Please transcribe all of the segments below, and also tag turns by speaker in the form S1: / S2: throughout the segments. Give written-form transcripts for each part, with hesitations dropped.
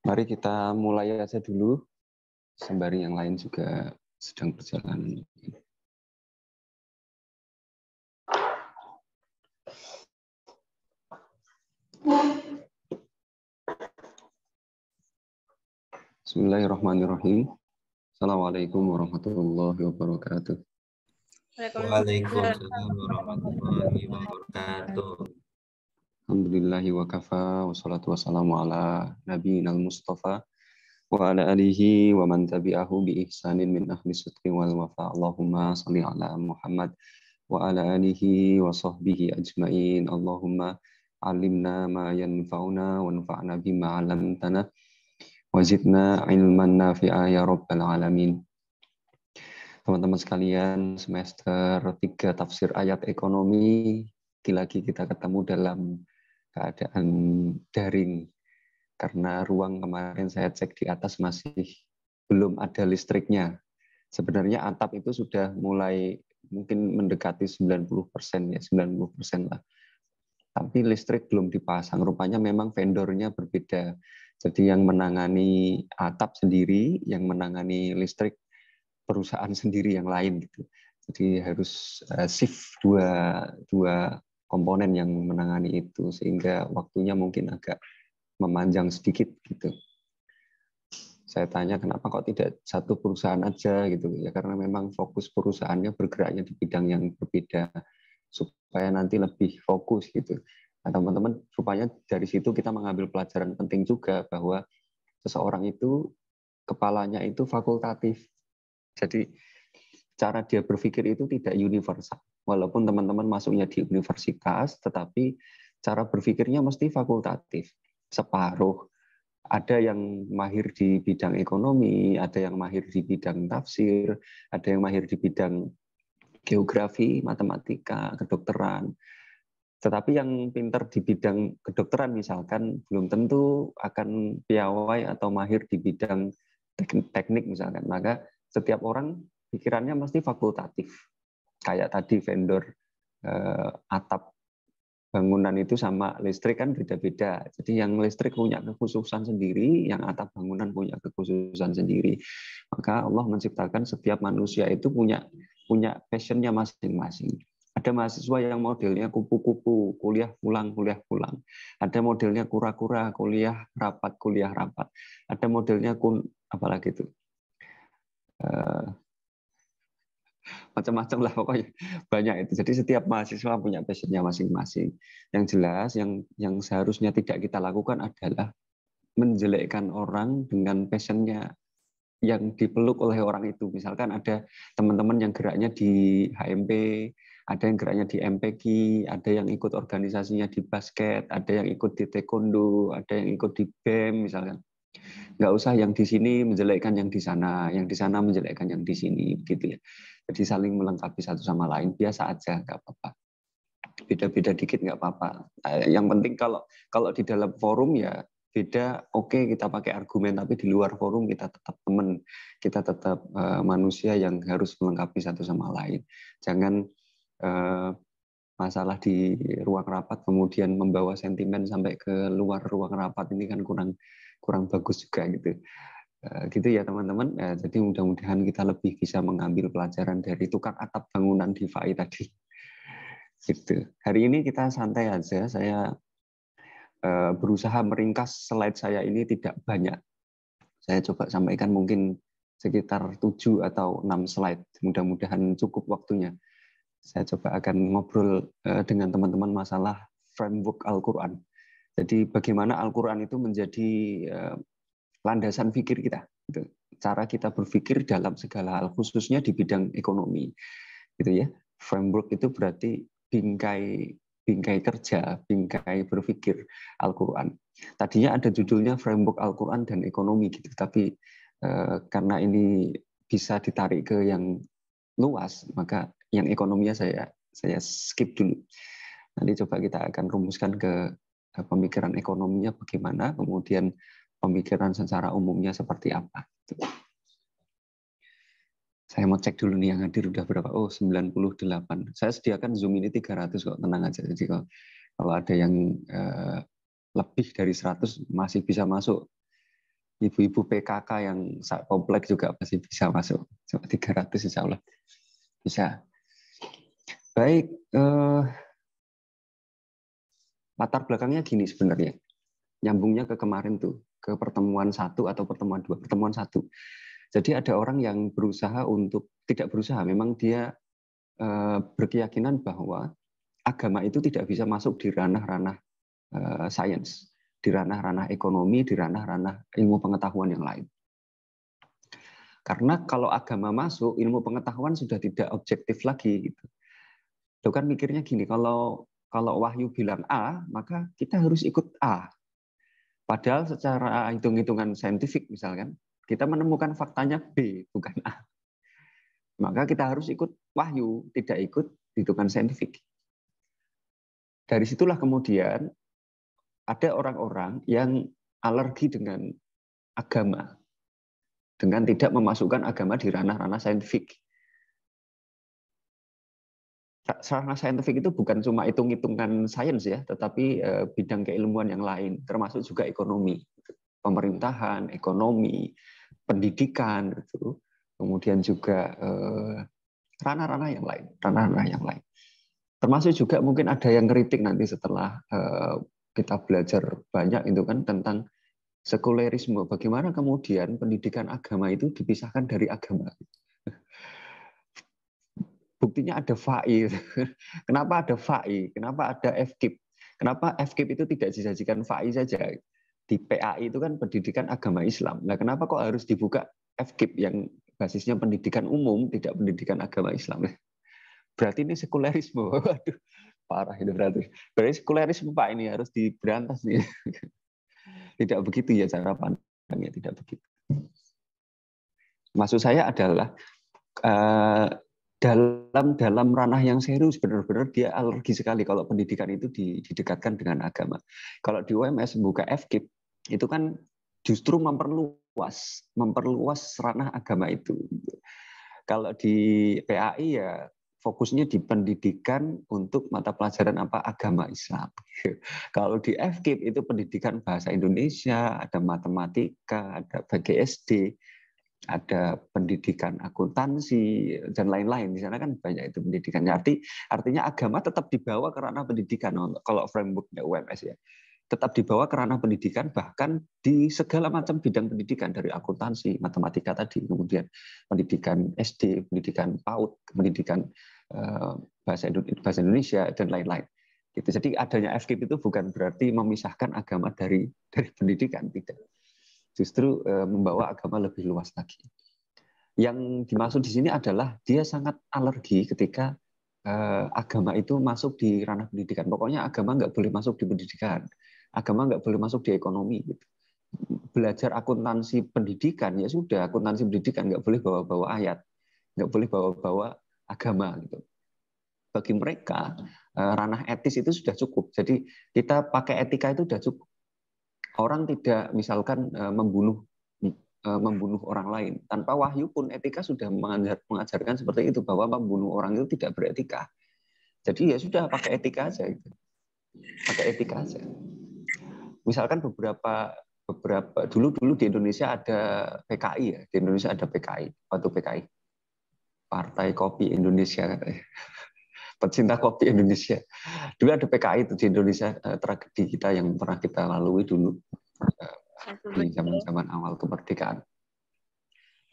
S1: Mari kita mulai aja dulu, sembari yang lain juga sedang berjalan. Bismillahirrahmanirrahim. Assalamualaikum warahmatullahi wabarakatuh.
S2: Waalaikumsalam warahmatullahi wabarakatuh.
S1: Alhamdulillahi wa kafa, wassalatu wassalamu ala nabiyinal mustafa wa ala alihi wa man tabi'ahu bi ihsanin min ahli sidqi wal wafa. Allahumma shalli ala Muhammad wa ala alihi wa sahbihi ajmain. Allahumma alimna ma yanfa'una wa anfa'na bima 'allamtana wa zidna ilman nafi'a ya rabbal alamin. Teman-teman sekalian, semester 3 tafsir ayat ekonomi, lagi kita ketemu dalam keadaan daring. Karena ruang kemarin saya cek di atas masih belum ada listriknya. Sebenarnya atap itu sudah mulai mungkin mendekati 90% ya, 90% lah. Tapi listrik belum dipasang. Rupanya memang vendornya berbeda. Jadi yang menangani atap sendiri, yang menangani listrik perusahaan sendiri yang lain gitu. Jadi harus shift dua komponen yang menangani itu sehingga waktunya mungkin agak memanjang sedikit gitu. Saya tanya kenapa kok tidak satu perusahaan aja gitu ya, karena memang fokus perusahaannya bergeraknya di bidang yang berbeda supaya nanti lebih fokus gitu. Nah, teman-teman, supaya dari situ kita mengambil pelajaran penting juga bahwa seseorang itu kepalanya itu fakultatif. Jadi cara dia berpikir itu tidak universal. Walaupun teman-teman masuknya di universitas, tetapi cara berpikirnya mesti fakultatif. Separuh. Ada yang mahir di bidang ekonomi, ada yang mahir di bidang tafsir, ada yang mahir di bidang geografi, matematika, kedokteran. Tetapi yang pintar di bidang kedokteran misalkan belum tentu akan piawai atau mahir di bidang teknik misalkan. Maka setiap orang pikirannya mesti fakultatif. Kayak tadi vendor atap bangunan itu sama listrik kan beda-beda. Jadi yang listrik punya kekhususan sendiri, yang atap bangunan punya kekhususan sendiri. Maka Allah menciptakan setiap manusia itu punya passionnya masing-masing. Ada mahasiswa yang modelnya kupu-kupu, kuliah pulang. Ada modelnya kura-kura, kuliah rapat. Ada modelnya apalagi itu. Macam-macam lah pokoknya banyak itu. Jadi setiap mahasiswa punya passionnya masing-masing. Yang jelas yang seharusnya tidak kita lakukan adalah menjelekkan orang dengan passionnya yang dipeluk oleh orang itu. Misalkan ada teman-teman yang geraknya di HMP, ada yang geraknya di MPG, ada yang ikut organisasinya di basket, ada yang ikut di taekwondo, ada yang ikut di BEM misalkan. Nggak usah yang di sini menjelekkan yang di sana menjelekkan yang di sini, gitu ya. Jadi saling melengkapi satu sama lain, biasa aja, nggak apa-apa. Beda-beda dikit nggak apa-apa. Yang penting kalau di dalam forum ya beda, oke kita pakai argumen, tapi di luar forum kita tetap teman, kita tetap manusia yang harus melengkapi satu sama lain. Jangan masalah di ruang rapat kemudian membawa sentimen sampai ke luar ruang rapat, ini kan kurang bagus juga gitu. Gitu ya teman-teman. Jadi mudah-mudahan kita lebih bisa mengambil pelajaran dari tukang atap bangunan DeFi tadi. Gitu. Hari ini kita santai aja. Saya berusaha meringkas slide saya ini tidak banyak. Saya coba sampaikan mungkin sekitar 7 atau 6 slide. Mudah-mudahan cukup waktunya. Saya coba akan ngobrol dengan teman-teman masalah framework Al-Quran. Jadi bagaimana Al-Quran itu menjadi landasan pikir kita. Gitu. Cara kita berpikir dalam segala hal, khususnya di bidang ekonomi. Gitu ya. Framework itu berarti bingkai kerja, bingkai berpikir Al-Quran. Tadinya ada judulnya framework Al-Quran dan ekonomi gitu, tapi karena ini bisa ditarik ke yang luas, maka yang ekonominya saya skip dulu. Nanti coba kita akan rumuskan ke pemikiran ekonominya bagaimana, kemudian pemikiran secara umumnya seperti apa. Saya mau cek dulu nih yang hadir udah berapa. Oh, 98. Saya sediakan Zoom ini 300 kok, tenang aja. Jadi kalau ada yang lebih dari 100 masih bisa masuk. ibu-ibu PKK yang kompleks juga masih bisa masuk. Cuma 300 insya Allah bisa. Baik, latar belakangnya gini sebenarnya. Nyambungnya ke kemarin tuh, ke pertemuan 1 atau pertemuan 2, pertemuan 1. Jadi ada orang yang berusaha untuk, tidak berusaha, memang dia berkeyakinan bahwa agama itu tidak bisa masuk di ranah-ranah sains, di ranah-ranah ekonomi, di ranah-ranah ilmu pengetahuan yang lain. Karena kalau agama masuk, ilmu pengetahuan sudah tidak objektif lagi. Gitu. Lo kan mikirnya gini, kalau Wahyu bilang A, maka kita harus ikut A. Padahal secara hitung-hitungan saintifik misalkan, kita menemukan faktanya B, bukan A. Maka kita harus ikut Wahyu, tidak ikut hitungan saintifik. Dari situlah kemudian ada orang-orang yang alergi dengan agama, dengan tidak memasukkan agama di ranah-ranah saintifik. Ranah saintifik itu bukan cuma hitung-hitungan sains ya, tetapi bidang keilmuan yang lain, termasuk juga ekonomi, pemerintahan, ekonomi, pendidikan, gitu. Kemudian juga ranah-ranah yang lain, ranah-ranah yang lain. Termasuk juga mungkin ada yang kritik nanti setelah kita belajar banyak itu kan tentang sekulerisme. Bagaimana kemudian pendidikan agama itu dipisahkan dari agama? Buktinya ada FAI. Kenapa ada FAI? Kenapa ada FKIP? Kenapa FKIP itu tidak disajikan FAI saja? Di PAI itu kan pendidikan agama Islam. Nah, kenapa kok harus dibuka FKIP yang basisnya pendidikan umum, tidak pendidikan agama Islam? Berarti ini sekulerisme. Waduh, parah itu berarti. Berarti sekulerisme Pak ini harus diberantas nih. Tidak begitu ya cara pandangnya, tidak begitu. Maksud saya adalah dalam ranah yang serius benar-benar dia alergi sekali kalau pendidikan itu didekatkan dengan agama. Kalau di UMS buka FKIP itu kan justru memperluas ranah agama itu. Kalau di PAI ya fokusnya di pendidikan untuk mata pelajaran apa agama Islam. Kalau di FKIP itu pendidikan bahasa Indonesia, ada matematika, ada BGSD, ada pendidikan akuntansi dan lain-lain. Di sana kan banyak itu pendidikannya. Artinya agama tetap dibawa ke ranah pendidikan kalau frameworknya UMS ya. Tetap dibawa ke ranah pendidikan bahkan di segala macam bidang pendidikan dari akuntansi, matematika tadi, kemudian pendidikan SD, pendidikan PAUD, pendidikan bahasa Indonesia dan lain-lain. Gitu. Jadi adanya FKIP itu bukan berarti memisahkan agama dari pendidikan, tidak. Justru membawa agama lebih luas lagi. Yang dimaksud di sini adalah dia sangat alergi ketika agama itu masuk di ranah pendidikan. Pokoknya agama nggak boleh masuk di pendidikan, agama nggak boleh masuk di ekonomi. Gitu. Belajar akuntansi pendidikan ya sudah, akuntansi pendidikan nggak boleh bawa-bawa ayat, nggak boleh bawa-bawa agama. Gitu. Bagi mereka ranah etis itu sudah cukup. Jadi kita pakai etika itu sudah cukup. Orang tidak misalkan membunuh orang lain tanpa wahyu pun etika sudah mengajarkan seperti itu bahwa membunuh orang itu tidak beretika. Jadi ya sudah pakai etika aja gitu. Pakai etika aja. Misalkan beberapa dulu di Indonesia ada PKI ya, di Indonesia ada PKI, waktu PKI. Partai Kopi Indonesia katanya. Pecinta kopi Indonesia. Dulu ada PKI itu di Indonesia, tragedi kita yang pernah kita lalui dulu di zaman-zaman awal kemerdekaan.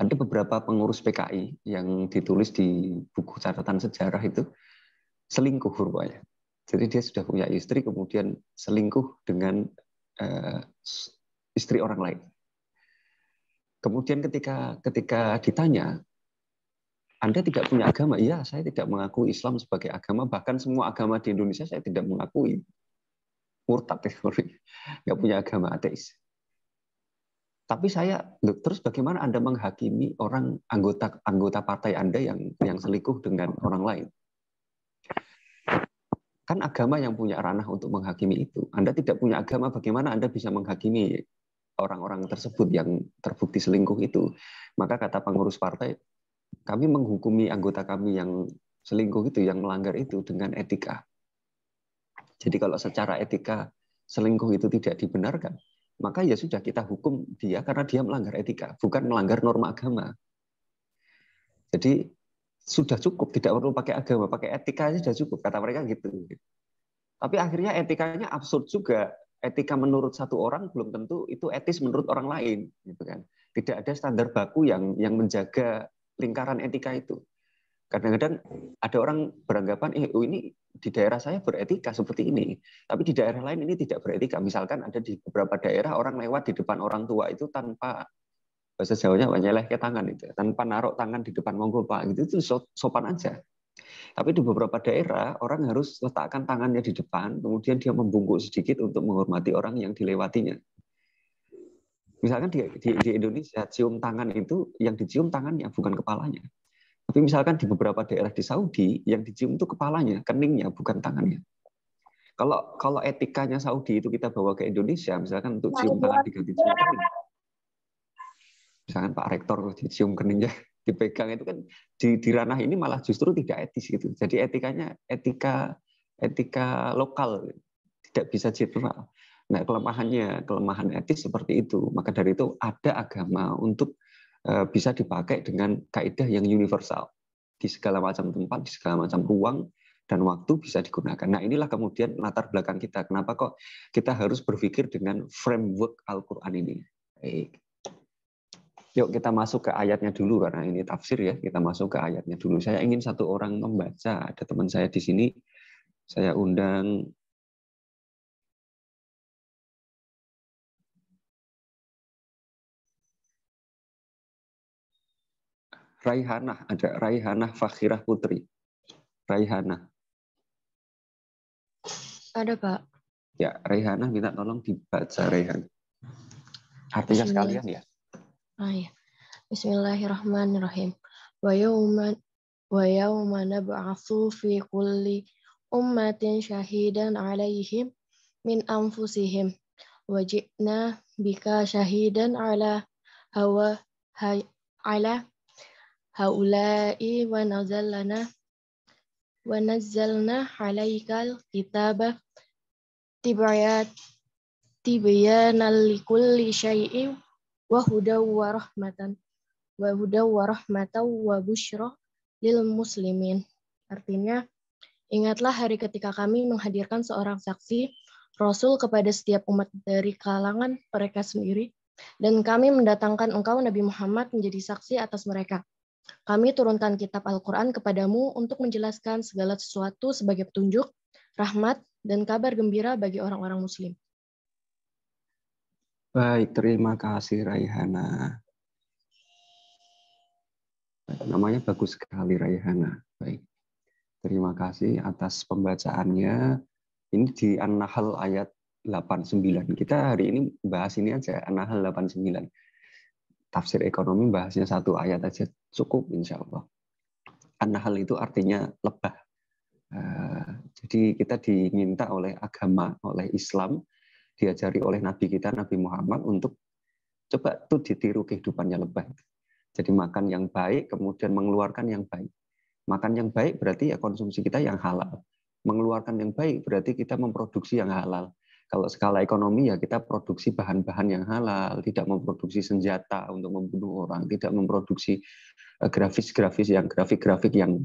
S1: Ada beberapa pengurus PKI yang ditulis di buku catatan sejarah itu selingkuh rupanya. Jadi dia sudah punya istri, kemudian selingkuh dengan istri orang lain. Kemudian ketika ditanya, Anda tidak punya agama? Iya, saya tidak mengakui Islam sebagai agama. Bahkan semua agama di Indonesia saya tidak mengakui. Murtad, nggak punya agama, ateis. Tapi saya, terus bagaimana Anda menghakimi orang anggota partai Anda yang selingkuh dengan orang lain? Kan agama yang punya ranah untuk menghakimi itu. Anda tidak punya agama, bagaimana Anda bisa menghakimi orang-orang tersebut yang terbukti selingkuh itu? Maka kata pengurus partai, kami menghukumi anggota kami yang selingkuh itu, yang melanggar itu dengan etika. Jadi kalau secara etika selingkuh itu tidak dibenarkan, maka ya sudah kita hukum dia karena dia melanggar etika, bukan melanggar norma agama. Jadi sudah cukup, tidak perlu pakai agama, pakai etika aja sudah cukup, kata mereka gitu. Tapi akhirnya etikanya absurd juga. Etika menurut satu orang belum tentu itu etis menurut orang lain, gitu kan. Tidak ada standar baku yang menjaga lingkaran etika itu. Kadang-kadang ada orang beranggapan, ini di daerah saya beretika seperti ini, tapi di daerah lain ini tidak beretika. Misalkan ada di beberapa daerah orang lewat di depan orang tua itu tanpa, bahasa Jawanya nyeleh ke tangan itu, tanpa naruh tangan di depan monggo Pak, gitu itu sopan aja. Tapi di beberapa daerah orang harus letakkan tangannya di depan, kemudian dia membungkuk sedikit untuk menghormati orang yang dilewatinya. Misalkan di Indonesia cium tangan itu yang dicium tangannya bukan kepalanya. Tapi misalkan di beberapa daerah di Saudi yang dicium itu kepalanya, keningnya bukan tangannya. Kalau etikanya Saudi itu kita bawa ke Indonesia, misalkan untuk cium tangan diganti cium kening. Misalkan Pak Rektor dicium keningnya dipegang itu kan di ranah ini malah justru tidak etis gitu. Jadi etika lokal tidak bisa general. Nah, kelemahan etis seperti itu. Maka dari itu ada agama untuk bisa dipakai dengan kaidah yang universal di segala macam tempat, di segala macam ruang dan waktu bisa digunakan. Nah, inilah kemudian latar belakang kita. Kenapa kok kita harus berpikir dengan framework Al-Qur'an ini? Baik. Yuk kita masuk ke ayatnya dulu karena ini tafsir ya. Kita masuk ke ayatnya dulu. Saya ingin satu orang membaca. Ada teman saya di sini. Saya undang Raihanah. Ada Raihanah Fakhirah Putri. Raihanah.
S3: Ada, Pak.
S1: Ya, Raihanah minta tolong dibaca Raihan. Artinya sekalian ya.
S3: Ya. Bismillahirrahmanirrahim. Wa yawma nab'atsu fi kulli ummatin syahidan 'alaihim min anfusihim wa ji'na bika syahidan 'ala haula'i wa nazzalna 'alaikal kitaba tibyanan likulli syai'in wa hudaw wa rahmatan wa busyra lil muslimin. Artinya, ingatlah hari ketika kami menghadirkan seorang saksi Rasul kepada setiap umat dari kalangan mereka sendiri, dan kami mendatangkan engkau Nabi Muhammad menjadi saksi atas mereka. Kami turunkan kitab Al-Quran kepadamu untuk menjelaskan segala sesuatu sebagai petunjuk, rahmat, dan kabar gembira bagi orang-orang muslim.
S1: Baik, terima kasih Raihana. Namanya bagus sekali Raihana. Baik. Terima kasih atas pembacaannya. Ini di An-Nahl ayat 89. Kita hari ini bahas ini aja, An-Nahl 89. Tafsir ekonomi bahasnya satu ayat aja cukup insya Allah. An-Nahl itu artinya lebah. Jadi kita diminta oleh agama, oleh Islam, diajari oleh Nabi kita, Nabi Muhammad untuk coba tuh ditiru kehidupannya lebah. Jadi makan yang baik, kemudian mengeluarkan yang baik. Makan yang baik berarti ya konsumsi kita yang halal. Mengeluarkan yang baik berarti kita memproduksi yang halal. Kalau skala ekonomi ya kita produksi bahan-bahan yang halal, tidak memproduksi senjata untuk membunuh orang, tidak memproduksi grafik-grafik yang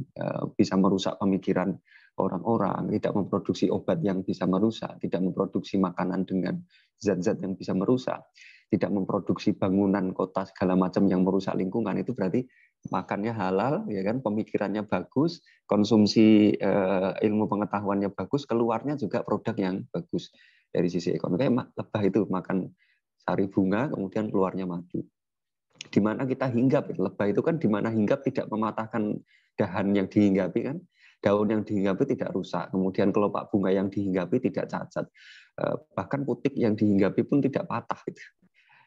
S1: bisa merusak pemikiran orang-orang, tidak memproduksi obat yang bisa merusak, tidak memproduksi makanan dengan zat-zat yang bisa merusak, tidak memproduksi bangunan kota segala macam yang merusak lingkungan. Itu berarti makannya halal, ya kan, pemikirannya bagus, konsumsi ilmu pengetahuannya bagus, keluarnya juga produk yang bagus dari sisi ekonomi. Kayak lebah itu makan sari bunga, kemudian keluarnya madu. Di mana kita hinggap, lebah itu kan di mana hinggap tidak mematahkan dahan yang dihinggapi kan, daun yang dihinggapi tidak rusak, kemudian kelopak bunga yang dihinggapi tidak cacat, bahkan putik yang dihinggapi pun tidak patah gitu.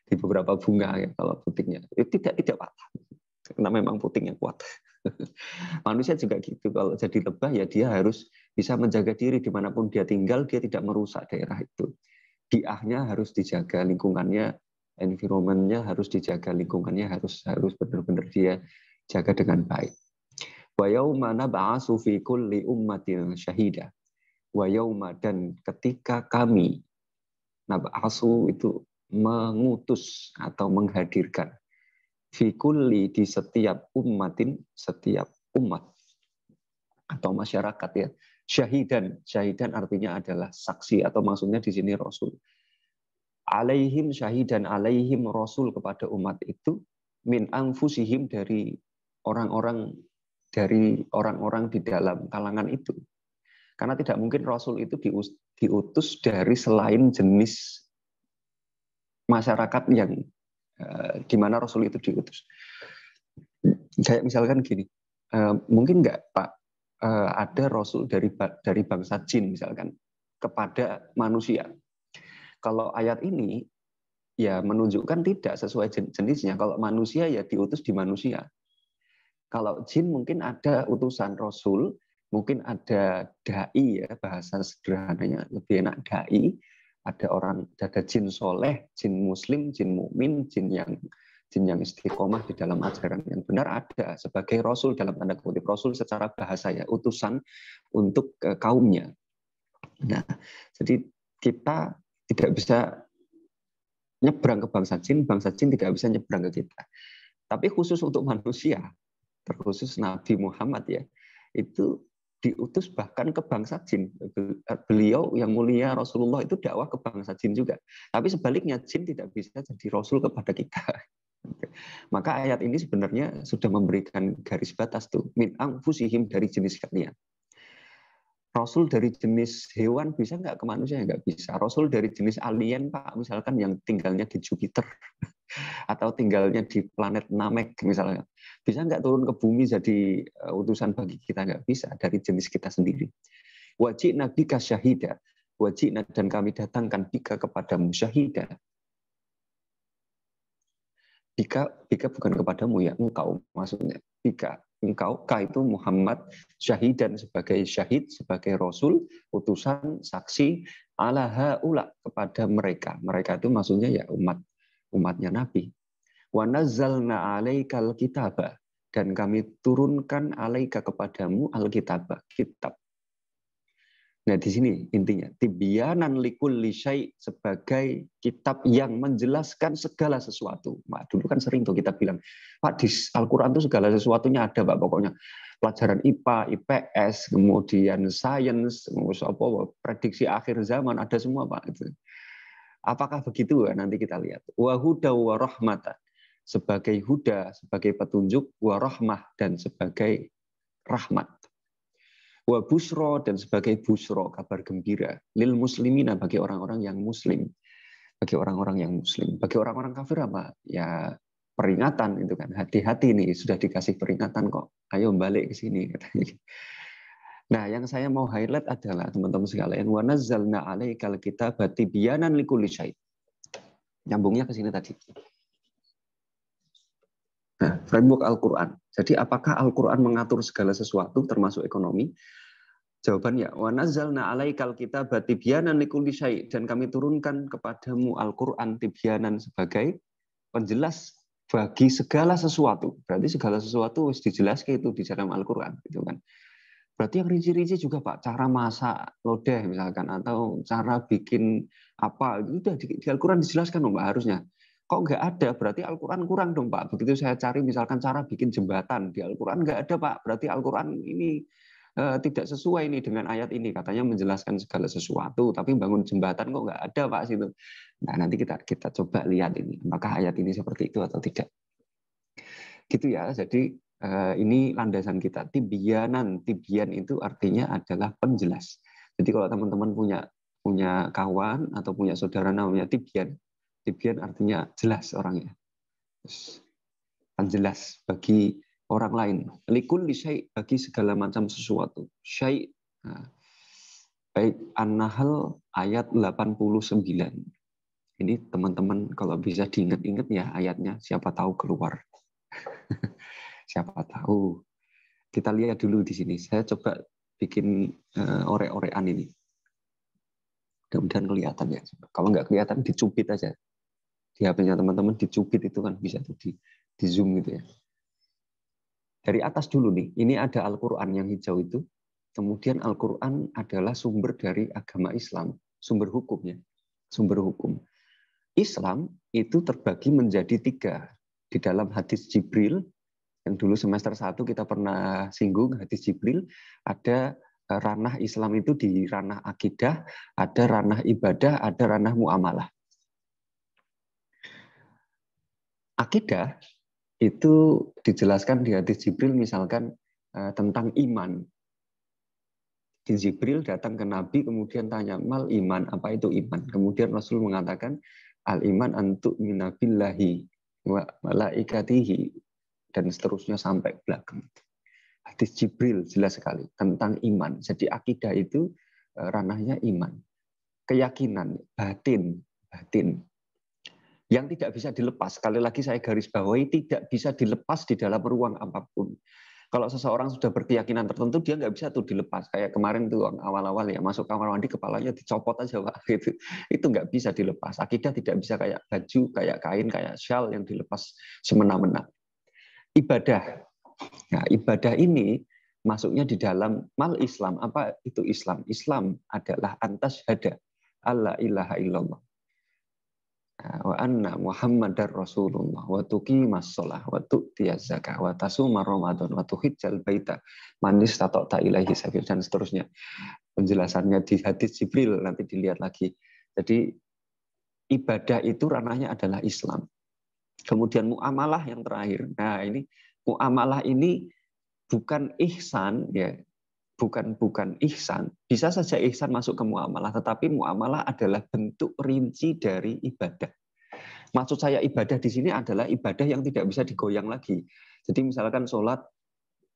S1: Di beberapa bunga ya, kalau putiknya itu tidak patah karena memang putingnya kuat. Manusia juga gitu, kalau jadi lebah ya dia harus bisa menjaga diri dimanapun dia tinggal, dia tidak merusak daerah itu. Biahnya harus dijaga, lingkungannya, environmentnya harus dijaga, lingkungannya harus benar-benar dia jaga dengan baik. Wa yauma nab'atsu fi kulli ummatin syahida. Wa yauma, dan ketika kami, nab'atsu itu mengutus atau menghadirkan fi kulli di setiap ummatin, setiap umat atau masyarakat ya. Syahidan artinya adalah saksi atau maksudnya di sini rasul. Alaihim syahidan alaihim rasul kepada umat itu min anfusihim dari orang-orang di dalam kalangan itu. Karena tidak mungkin rasul itu diutus dari selain jenis masyarakat yang di mana rasul itu diutus. Kayak misalkan gini, mungkin nggak Pak ada rasul dari bangsa jin misalkan kepada manusia. Kalau ayat ini ya menunjukkan tidak sesuai jenisnya. Kalau manusia ya diutus di manusia. Kalau jin mungkin ada utusan rasul, mungkin ada dai ya, bahasa sederhananya lebih enak dai. Ada jin soleh, jin muslim, jin mukmin, jin yang istiqomah di dalam ajaran yang benar ada sebagai rasul dalam tanda kutip. Rasul secara bahasa ya, utusan untuk kaumnya. Nah, jadi kita tidak bisa nyebrang ke bangsa jin tidak bisa nyebrang ke kita. Tapi khusus untuk manusia, terkhusus Nabi Muhammad ya, itu diutus bahkan ke bangsa jin. Beliau yang mulia Rasulullah itu dakwah ke bangsa jin juga. Tapi sebaliknya jin tidak bisa jadi rasul kepada kita. Maka ayat ini sebenarnya sudah memberikan garis batas tuh, min anfusihim dari jenis kalian. Rasul dari jenis hewan bisa nggak ke manusia? Nggak bisa. Rasul dari jenis alien, Pak, misalkan yang tinggalnya di Jupiter atau tinggalnya di planet Namek misalnya. Bisa nggak turun ke bumi jadi utusan bagi kita? Nggak bisa, dari jenis kita sendiri. Wajib nabi kasyahida. Wajib dan kami datangkan bika kepadamu syahida. Bika bukan kepadamu ya, engkau maksudnya. Bika, engkau, ka itu Muhammad, syahidan sebagai syahid, sebagai rasul, utusan, saksi, ala haula kepada mereka. Mereka itu maksudnya ya umatnya Nabi. Wa nazzalna 'alaikal kitaba, dan kami turunkan alaika kepadamu alkitab, kitab. Nah, di sini intinya tibyanan likulli syai' sebagai kitab yang menjelaskan segala sesuatu. Pak, dulu kan sering tuh kita bilang, Pak, di Al-Qur'an itu segala sesuatunya ada, Pak, pokoknya. Pelajaran IPA, IPS, kemudian sains, prediksi akhir zaman ada semua, Pak. Apakah begitu? Nanti kita lihat. Wa huda wa rahmatan, sebagai huda, sebagai petunjuk, wa rahmah, dan sebagai rahmat. Wa busro, dan sebagai busro, kabar gembira, lil muslimina, bagi orang-orang yang muslim. Bagi orang-orang yang muslim. Bagi orang-orang kafir apa? Ya peringatan itu kan. Hati-hati nih, sudah dikasih peringatan kok. Ayo balik ke sini. Nah, yang saya mau highlight adalah teman-teman sekalian, wa nazzalna 'alaikal kitaba tibyanan likulli syai'. Nyambungnya ke sini tadi. Nah, framework Al-Quran. Jadi apakah Al-Quran mengatur segala sesuatu termasuk ekonomi? Jawabannya, wa nazzalna 'alaikal kitaba tibyanan likulli syai', dan kami turunkan kepadamu Al-Qur'an tibyanan sebagai penjelas bagi segala sesuatu. Berarti segala sesuatu harus dijelaskan itu di dalam Al-Qur'an, gitu kan. Berarti yang rinci-rinci juga, Pak, cara masak lodeh misalkan atau cara bikin apa, itu udah di Al-Qur'an dijelaskan dong, Pak, harusnya. Kok nggak ada? Berarti Al-Qur'an kurang dong, Pak. Begitu saya cari misalkan cara bikin jembatan di Al-Qur'an nggak ada, Pak. Berarti Al-Qur'an ini tidak sesuai ini dengan ayat ini, katanya menjelaskan segala sesuatu, tapi bangun jembatan kok nggak ada, Pak, situ. Nah, nanti kita coba lihat ini, apakah ayat ini seperti itu atau tidak. Gitu ya. Jadi ini landasan kita. Tibyan itu artinya adalah penjelas. Jadi kalau teman-teman punya kawan atau punya saudara namanya Tibyan artinya jelas orangnya. Penjelas bagi orang lain. Likulli syai', bagi segala macam sesuatu. Syai'. Nah, baik, An-Nahl ayat 89. Ini teman-teman kalau bisa diingat-ingat ya ayatnya, siapa tahu keluar. Siapa tahu. Kita lihat dulu di sini. Saya coba bikin orek-orekan ini. Mudah-mudahan kelihatan ya. Kalau nggak kelihatan, dicubit aja. Di HP-nya teman-teman dicubit itu kan bisa tuh di zoom gitu ya. Dari atas dulu nih, ini ada Al-Quran yang hijau itu. Kemudian Al-Quran adalah sumber dari agama Islam, sumber hukumnya. Sumber hukum. Islam itu terbagi menjadi 3. Di dalam hadis Jibril, yang dulu semester 1 kita pernah singgung, hadis Jibril, ada ranah Islam itu di ranah akidah, ada ranah ibadah, ada ranah muamalah. Akidah itu dijelaskan di hadis Jibril misalkan tentang iman. Di Jibril datang ke Nabi kemudian tanya, mal iman, apa itu iman? Kemudian Rasul mengatakan, al iman antu minabillahi wa malaikatihi, dan seterusnya sampai belakang. Hadis Jibril jelas sekali tentang iman. Jadi akidah itu ranahnya iman. Keyakinan, batin. Yang tidak bisa dilepas. Sekali lagi saya garis bawahi, tidak bisa dilepas di dalam ruang apapun. Kalau seseorang sudah berkeyakinan tertentu, dia nggak bisa tuh dilepas. Kayak kemarin tuh awal-awal ya, masuk kamar mandi kepalanya dicopot aja Pak. Gitu. Itu nggak bisa dilepas. Akidah tidak bisa kayak baju, kayak kain, kayak syal yang dilepas semena-mena. Ibadah. Nah, ibadah ini masuknya di dalam mal Islam. Apa itu Islam? Islam adalah antasyhada alla ilaha illallah wa anna Muhammadar Rasulullah wa tuqimas shalah wa tu'tiyaz zakah wa tasuma Ramadan wa tuhijjal baita man istata'ta ilaihi sabil, dan seterusnya. Penjelasannya di hadis Jibril, nanti dilihat lagi. Jadi ibadah itu ranahnya adalah Islam. Kemudian muamalah yang terakhir. Nah, ini muamalah ini bukan ihsan ya. Bukan ihsan. Bisa saja ihsan masuk ke muamalah, tetapi muamalah adalah bentuk rinci dari ibadah. Maksud saya ibadah di sini adalah ibadah yang tidak bisa digoyang lagi. Jadi misalkan sholat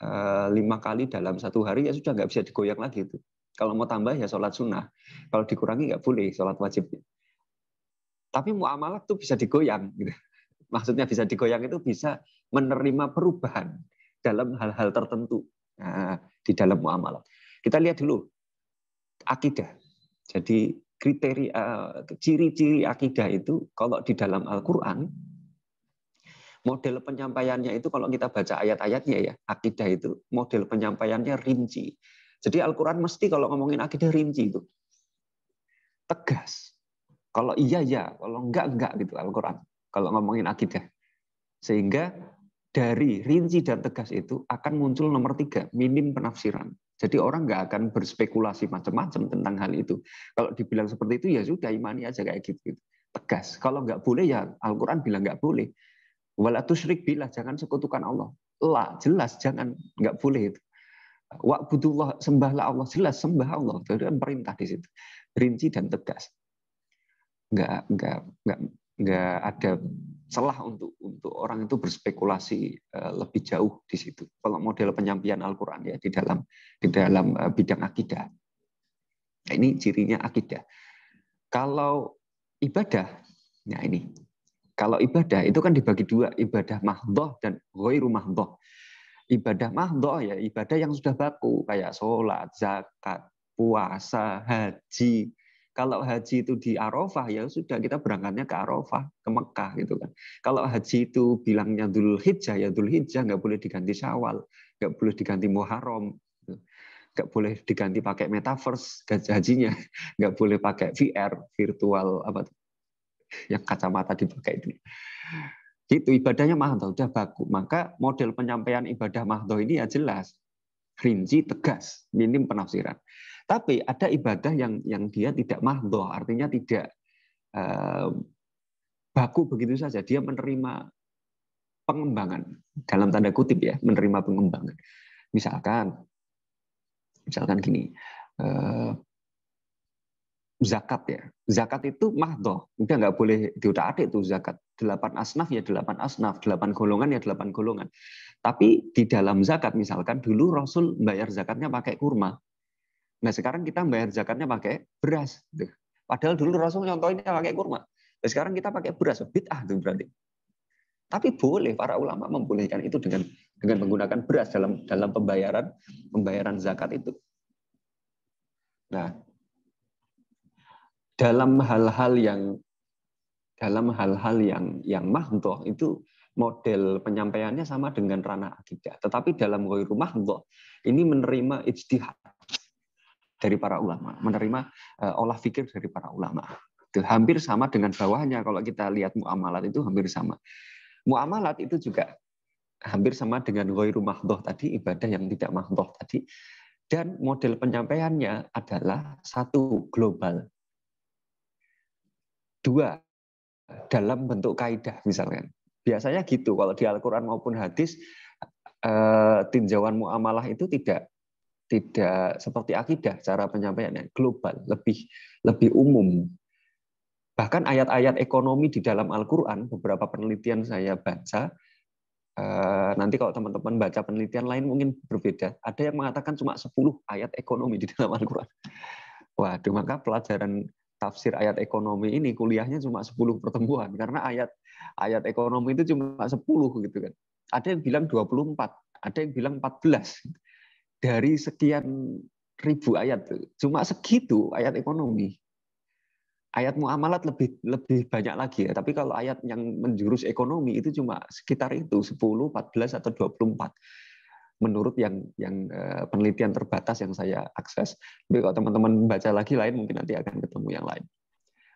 S1: 5 kali dalam 1 hari, ya sudah nggak bisa digoyang lagi itu. Kalau mau tambah ya sholat sunnah. Kalau dikurangi nggak boleh sholat wajibnya. Tapi muamalah itu bisa digoyang. Gitu. Maksudnya bisa digoyang itu bisa menerima perubahan dalam hal-hal tertentu. Nah, di dalam muamalah. Kita lihat dulu akidah. Jadi kriteria, ciri-ciri akidah itu kalau di dalam Al-Quran, model penyampaiannya itu kalau kita baca ayat-ayatnya ya, akidah itu model penyampaiannya rinci. Jadi Al-Quran mesti kalau ngomongin akidah rinci itu. Tegas. Kalau iya ya, kalau enggak gitu Al-Quran. Kalau ngomongin akidah. Sehingga dari rinci dan tegas itu akan muncul nomor 3, minim penafsiran. Jadi orang nggak akan berspekulasi macam-macam tentang hal itu. Kalau dibilang seperti itu ya sudah imani aja kayak gitu. Tegas. Kalau nggak boleh ya Al-Quran bilang nggak boleh. Wala tusyrik billah, jangan sekutukan Allah. Lah, jelas jangan, nggak boleh itu. Wa'budullah, sembahlah Allah, jelas sembah Allah. Itu kan perintah di situ. Rinci dan tegas. Nggak ada celah untuk orang itu berspekulasi lebih jauh di situ. Kalau model penyampaian Al-Quran ya di dalam bidang akidah. Nah, ini cirinya akidah. Kalau ibadah, nah ini. Kalau ibadah itu kan dibagi 2, ibadah mahdhah dan ghairu mahdhah. Ibadah mahdhah ya ibadah yang sudah baku kayak sholat, zakat, puasa, haji. Kalau haji itu di Arafah ya sudah kita berangkatnya ke Arafah, ke Mekah gitu kan. Kalau haji itu bilangnya Dzulhijjah ya Dzulhijjah, nggak boleh diganti Syawal, nggak boleh diganti Muharram, nggak boleh diganti pakai metaverse hajinya, nggak boleh pakai VR, virtual apa tuh, yang kacamata dipakai itu. Itu ibadahnya mahdhah udah baku. Maka model penyampaian ibadah mahdhah ini ya jelas, rinci, tegas, minim penafsiran. Tapi ada ibadah yang dia tidak mahdhah, artinya tidak baku begitu saja. Dia menerima pengembangan, dalam tanda kutip ya, menerima pengembangan. Misalkan gini, zakat ya. Zakat itu mahdhah, udah nggak boleh diutak-atik tuh zakat. 8 asnaf ya 8 asnaf, 8 golongan ya 8 golongan. Tapi di dalam zakat misalkan dulu Rasul bayar zakatnya pakai kurma. Nah sekarang kita bayar zakatnya pakai beras. Padahal dulu Rasul nyontohinnya pakai kurma. Nah, sekarang kita pakai beras, bid'ah itu berarti. Tapi boleh para ulama membolehkan itu dengan menggunakan beras dalam pembayaran zakat itu. Nah, dalam hal-hal yang mahdhah itu model penyampaiannya sama dengan ranah akidah. Tetapi dalam ghairu mahdhah ini menerima ijtihad dari para ulama, menerima olah fikir dari para ulama. Itu hampir sama dengan bawahnya. Kalau kita lihat muamalat itu hampir sama. Muamalat itu juga hampir sama dengan ghairu mahdhoh tadi, ibadah yang tidak mahdhoh tadi. Dan model penyampaiannya adalah satu, global. Dua, dalam bentuk kaidah misalkan. Biasanya gitu kalau di Al-Quran maupun hadis, tinjauan muamalah itu tidak seperti akidah, cara penyampaiannya global, lebih umum. Bahkan ayat-ayat ekonomi di dalam Al-Quran, beberapa penelitian saya baca, nanti kalau teman-teman baca penelitian lain mungkin berbeda. Ada yang mengatakan cuma 10 ayat ekonomi di dalam Al-Quran. Waduh, maka pelajaran tafsir ayat ekonomi ini kuliahnya cuma 10 pertemuan, karena ayat ekonomi itu cuma 10 gitu kan. Ada yang bilang 24, ada yang bilang 14. Dari sekian ribu ayat, cuma segitu ayat ekonomi. Ayat muamalat lebih banyak lagi ya. Tapi kalau ayat yang menjurus ekonomi itu cuma sekitar itu 10, 14 atau 24. Menurut yang penelitian terbatas yang saya akses. Tapi kalau teman-teman baca lagi lain mungkin nanti akan ketemu yang lain.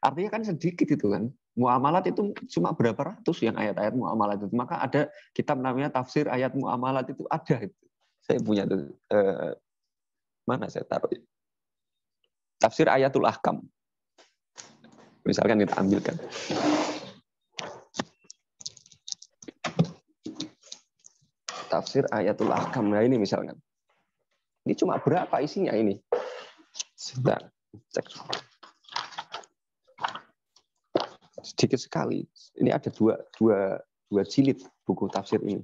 S1: Artinya kan sedikit itu kan. Muamalat itu cuma berapa ratus yang ayat-ayat muamalat itu. Maka ada kitab namanya tafsir ayat muamalat itu ada itu. Saya punya tuh mana saya taruh? Tafsir Ayatul Ahkam. Misalkan kita ambilkan. Tafsir Ayatul Ahkam. Nah ini misalkan. Ini cuma berapa isinya ini? Sebentar, cek. Sedikit sekali. Ini ada dua jilid buku tafsir ini.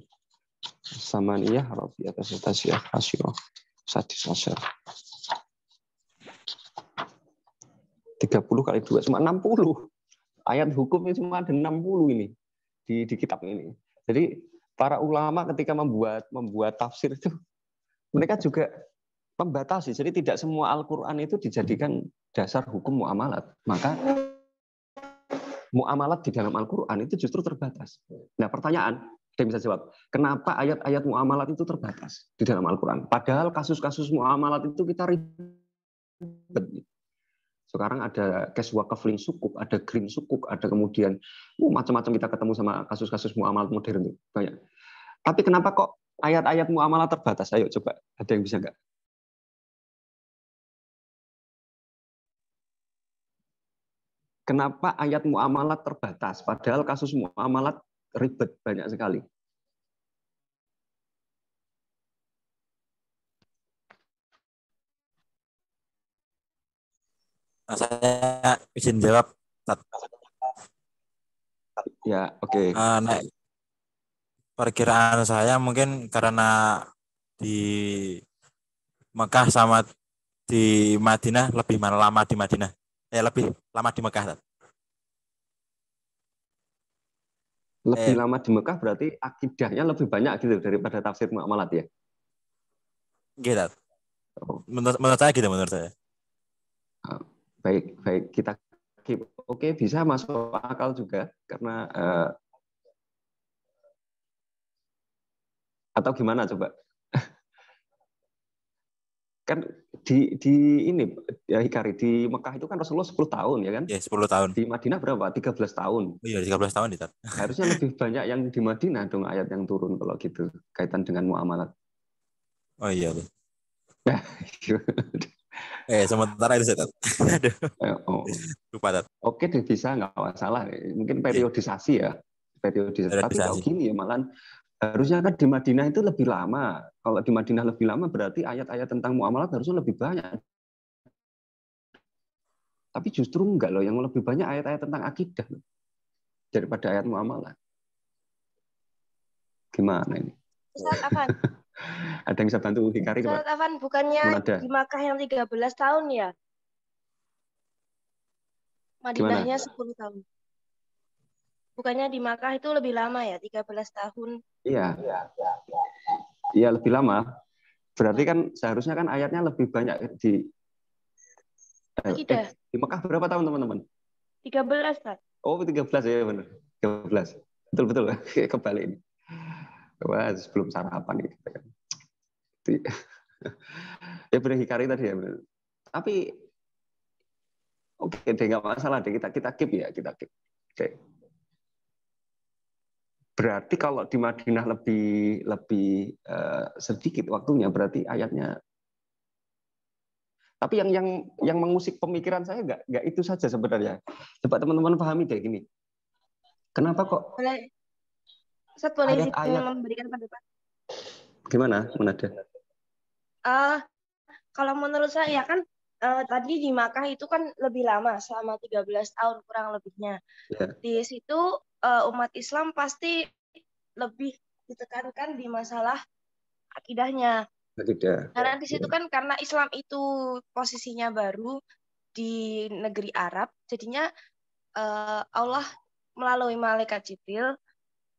S1: Samaniyah, Rafi'ah, Tasya, Hasyirah, Sadis Asyar. 30 kali 2, cuma 60. Ayat hukumnya cuma ada 60 ini di kitab ini. Jadi para ulama ketika membuat tafsir itu, mereka juga membatasi. Jadi tidak semua Al-Quran itu dijadikan dasar hukum muamalat. Maka muamalat di dalam Al-Quran itu justru terbatas. Nah pertanyaan, saya bisa jawab, kenapa ayat-ayat muamalat itu terbatas di dalam Al-Quran? Padahal kasus-kasus muamalat itu kita ribet. Sekarang ada case wakafling sukuk, ada green sukuk, ada kemudian macam-macam kita ketemu sama kasus-kasus muamalat modern itu banyak. Tapi kenapa kok ayat-ayat muamalat terbatas? Ayo coba, ada yang bisa nggak? Kenapa ayat muamalat terbatas? Padahal kasus muamalat ribet banyak sekali.
S2: Saya izin jawab.
S1: Ya, oke.
S2: Nah, perkiraan saya mungkin karena di Mekah sama di Madinah lebih lama di Madinah. Lebih lama di Mekah.
S1: Lebih lama di Mekah berarti akidahnya lebih banyak gitu daripada tafsir muamalat ya?
S2: Gitu. Menurut saya gitu, menurut saya.
S1: Baik kita oke, bisa masuk akal juga karena atau gimana coba? Kan di ini ya Hikari, di Mekah itu kan Rasulullah 10 tahun ya kan?
S2: Ya, 10 tahun.
S1: Di Madinah berapa? 13 tahun.
S2: Iya, 13 tahun di
S1: Harusnya lebih banyak yang di Madinah dong ayat yang turun kalau gitu kaitan dengan muamalat.
S2: Oh iya. Sementara itu saya. Aduh. Lupa Tat.
S1: Oke deh, bisa nggak masalah. Mungkin periodisasi ya. Periodisasi. Tapi kalau gini ya malah harusnya kan di Madinah itu lebih lama. Kalau di Madinah lebih lama berarti ayat-ayat tentang muamalat harusnya lebih banyak. Tapi justru enggak loh, yang lebih banyak ayat-ayat tentang akidah loh, daripada ayat muamalat. Gimana ini?
S4: Ustaz Afan.
S1: Ada yang bisa bantu Hikari?
S4: Ustaz Afan, bukannya di Makkah yang 13 tahun ya? Madinahnya 10 tahun. Bukannya di Makkah itu lebih lama ya, 13 tahun?
S1: Iya. Iya, lebih lama. Berarti kan seharusnya kan ayatnya lebih banyak di di Mekah berapa tahun teman-teman?
S4: 13, Ustaz.
S1: Oh, 13 ya benar. 13. Betul-betul kebalik ini. Wah, sebelum sarapan gitu kan. Ya benar Hikari tadi ya benar. Tapi Oke deh, nggak masalah deh, kita keep ya, kita keep. Oke. Berarti kalau di Madinah lebih sedikit waktunya, berarti ayatnya. Tapi yang mengusik pemikiran saya nggak itu saja sebenarnya. Coba teman-teman pahami deh gini. Kenapa kok
S4: Boleh, Ustaz boleh izin
S1: ayat-ayat
S4: memberikan pendapat?
S1: gimana, Munada?
S4: Kalau menurut saya kan tadi di Makkah itu kan lebih lama, selama 13 tahun kurang lebihnya.
S1: Ya,
S4: Di situ umat Islam pasti lebih ditekankan di masalah akidahnya.
S1: tidak.
S4: Karena di situ
S1: Ya,
S4: kan karena Islam itu posisinya baru di negeri Arab, jadinya Allah melalui malaikat Jibril,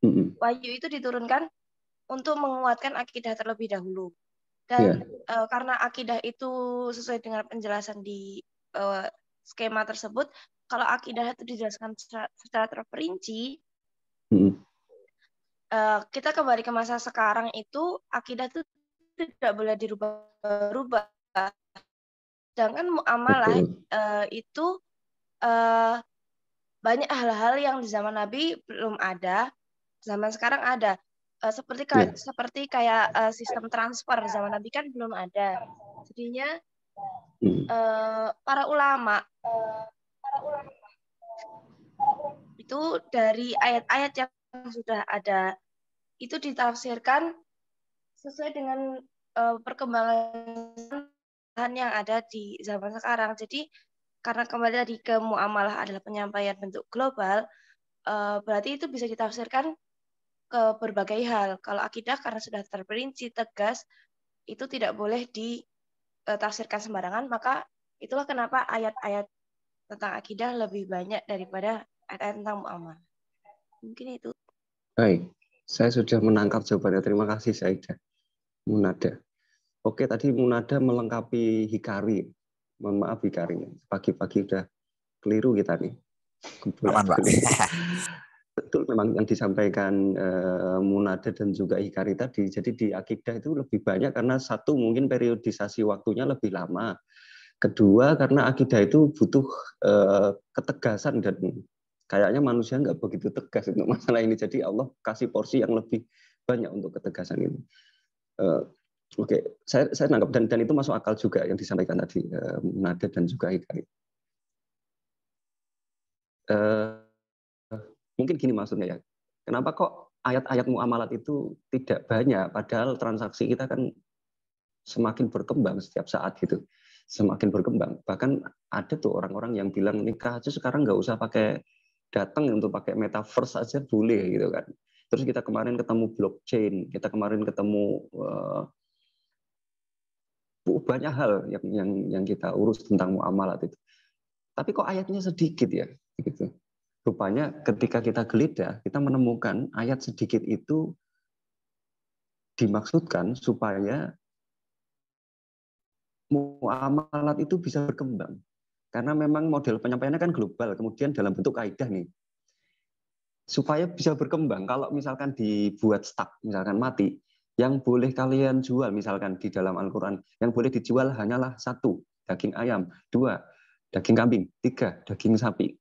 S1: mm-mm.
S4: wahyu itu diturunkan untuk menguatkan akidah terlebih dahulu.
S1: Ya,
S4: Dan karena akidah itu sesuai dengan penjelasan di skema tersebut, kalau akidah itu dijelaskan secara terperinci,
S1: mm-mm.
S4: kita kembali ke masa sekarang itu akidah itu tidak boleh dirubah-rubah. Sedangkan muamalah
S1: Betul.
S4: itu eh, banyak hal-hal yang di zaman Nabi belum ada, zaman sekarang ada.
S1: Ya,
S4: Seperti kayak sistem transfer zaman Nabi kan belum ada. Jadinya
S1: mm.
S4: para ulama itu dari ayat-ayat yang sudah ada itu ditafsirkan sesuai dengan perkembangan yang ada di zaman sekarang. Jadi karena kembali tadi ke muamalah adalah penyampaian bentuk global, berarti itu bisa ditafsirkan ke berbagai hal. Kalau akidah karena sudah terperinci tegas, itu tidak boleh ditafsirkan sembarangan, maka itulah kenapa ayat-ayat tentang akidah lebih banyak daripada ayat-ayat tentang muamalah. Mungkin itu.
S1: Baik. Saya sudah menangkap jawabannya. Terima kasih, Saidah. Munada. Oke, tadi Munada melengkapi Hikari. Mohon maaf Hikari. Pagi-pagi udah keliru kita nih.
S2: Aman, Pak.
S1: Betul memang yang disampaikan Munada dan juga Hikari tadi. Jadi di akidah itu lebih banyak karena satu mungkin periodisasi waktunya lebih lama. Kedua karena akidah itu butuh ketegasan dan kayaknya manusia nggak begitu tegas untuk masalah ini. Jadi Allah kasih porsi yang lebih banyak untuk ketegasan ini. Oke, saya nangkap dan itu masuk akal juga yang disampaikan tadi Munada dan juga Hikari. Mungkin gini maksudnya ya, kenapa kok ayat-ayat muamalat itu tidak banyak, padahal transaksi kita kan semakin berkembang setiap saat gitu, semakin berkembang. Bahkan ada tuh orang-orang yang bilang nikah aja sekarang nggak usah pakai datang untuk pakai metaverse aja boleh gitu kan. Terus kita kemarin ketemu blockchain, kita kemarin ketemu banyak hal yang kita urus tentang muamalat itu. Tapi kok ayatnya sedikit ya, gitu. Rupanya ketika kita geledah, kita menemukan ayat sedikit itu dimaksudkan supaya muamalat itu bisa berkembang. Karena memang model penyampaiannya kan global, kemudian dalam bentuk kaidah nih. Supaya bisa berkembang, kalau misalkan dibuat stuck, misalkan mati, yang boleh kalian jual, misalkan di dalam Al-Quran, yang boleh dijual hanyalah 1, daging ayam, 2, daging kambing, 3, daging sapi.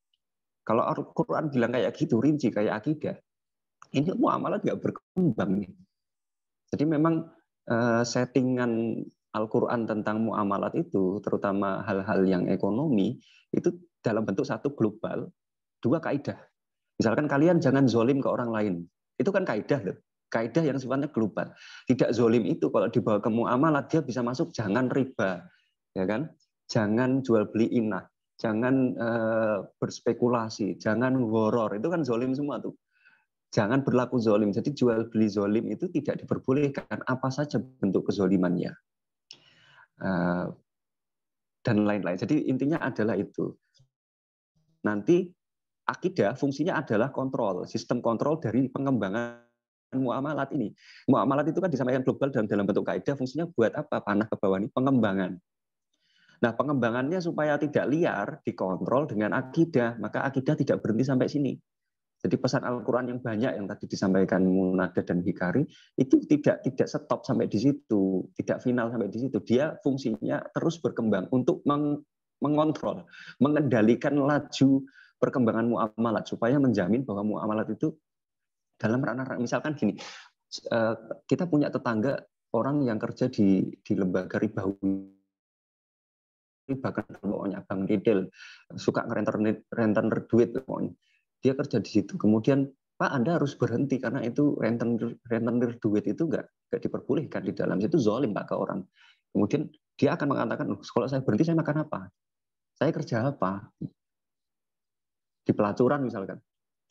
S1: Kalau Al-Quran bilang kayak gitu, rinci kayak akidah, ini muamalat nggak berkembang nih. Jadi memang settingan Al-Quran tentang muamalat itu, terutama hal-hal yang ekonomi, itu dalam bentuk 1 global, 2 kaidah. Misalkan kalian jangan zolim ke orang lain, itu kan kaidah loh. Kaidah yang sifatnya global. Tidak zolim itu kalau dibawa ke muamalat dia bisa masuk jangan riba, ya kan? Jangan jual beli inah, jangan berspekulasi, jangan horor, itu kan zolim semua tuh. Jangan berlaku zolim. Jadi jual beli zolim itu tidak diperbolehkan apa saja bentuk kezolimannya. Dan lain-lain. Jadi intinya adalah itu. Nanti akidah fungsinya adalah kontrol, sistem kontrol dari pengembangan muamalat ini. Muamalat itu kan disampaikan global dalam bentuk kaidah, fungsinya buat apa? Panah ke bawah ini, pengembangan. Nah, pengembangannya supaya tidak liar, dikontrol dengan akidah, maka akidah tidak berhenti sampai sini. Jadi pesan Al-Quran yang banyak yang tadi disampaikan Munada dan Hikari, itu tidak stop sampai di situ, tidak final sampai di situ. Dia fungsinya terus berkembang untuk mengontrol, mengendalikan laju perkembangan muamalat supaya menjamin bahwa muamalat itu dalam ranah, misalkan gini, kita punya tetangga orang yang kerja di lembaga ribawi, bahkan pokoknya bank retail, suka rentenir duit pokoknya. Dia kerja di situ. Kemudian, Pak, Anda harus berhenti karena itu rentenir duit itu nggak diperbolehkan di dalam situ, zalim Pak ke orang. Kemudian dia akan mengatakan, kalau saya berhenti saya makan apa? Saya kerja apa? Di pelacuran misalkan,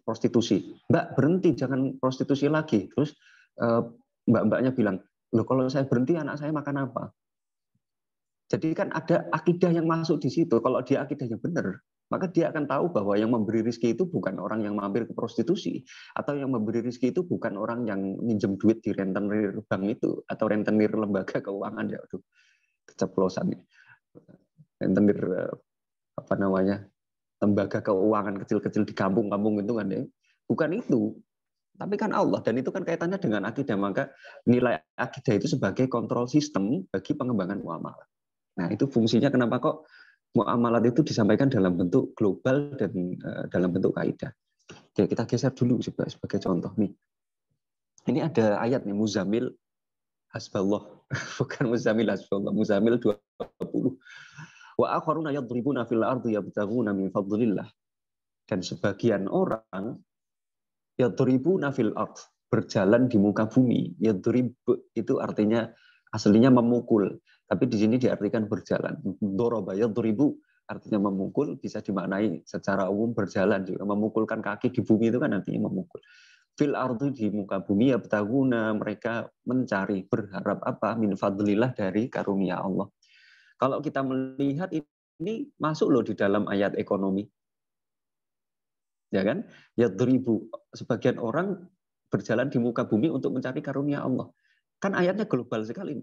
S1: prostitusi. Mbak berhenti, jangan prostitusi lagi. Terus mbak-mbaknya bilang, loh kalau saya berhenti anak saya makan apa? Jadi kan ada akidah yang masuk di situ. Kalau dia akidahnya benar, maka dia akan tahu bahwa yang memberi rezeki itu bukan orang yang mampir ke prostitusi, atau yang memberi rezeki itu bukan orang yang minjem duit di rentenir bank itu, atau rentenir lembaga keuangan. Ya, aduh, keceplosan. Rentenir apa namanya, lembaga keuangan kecil-kecil di kampung-kampung itu kan ya. Bukan itu. Tapi kan Allah, dan itu kan kaitannya dengan akidah. Maka nilai akidah itu sebagai kontrol sistem bagi pengembangan muamalah. Nah, itu fungsinya kenapa kok muamalat itu disampaikan dalam bentuk global dan dalam bentuk kaidah. Jadi kita geser dulu sebagai contoh nih. Ini ada ayat nih, Muzammil hasballah, bukan Muzammil hasballah, Muzammil 20. Wa akharuna yadribuna fil ardi yabtaghuna min fadlillah. Dan sebagian orang yadribuna fil ard, berjalan di muka bumi. Yadrib itu artinya aslinya memukul, tapi di sini diartikan berjalan. Doraba yadribu artinya memukul, bisa dimaknai secara umum berjalan juga. Memukulkan kaki di bumi itu kan artinya memukul. Fil ardi, di muka bumi, yabtaguna, mereka mencari, berharap apa? Min fadlillah, dari karunia Allah. Kalau kita melihat ini masuk loh di dalam ayat ekonomi. Ya kan? Yadribu, sebagian orang berjalan di muka bumi untuk mencari karunia Allah. Kan ayatnya global sekali.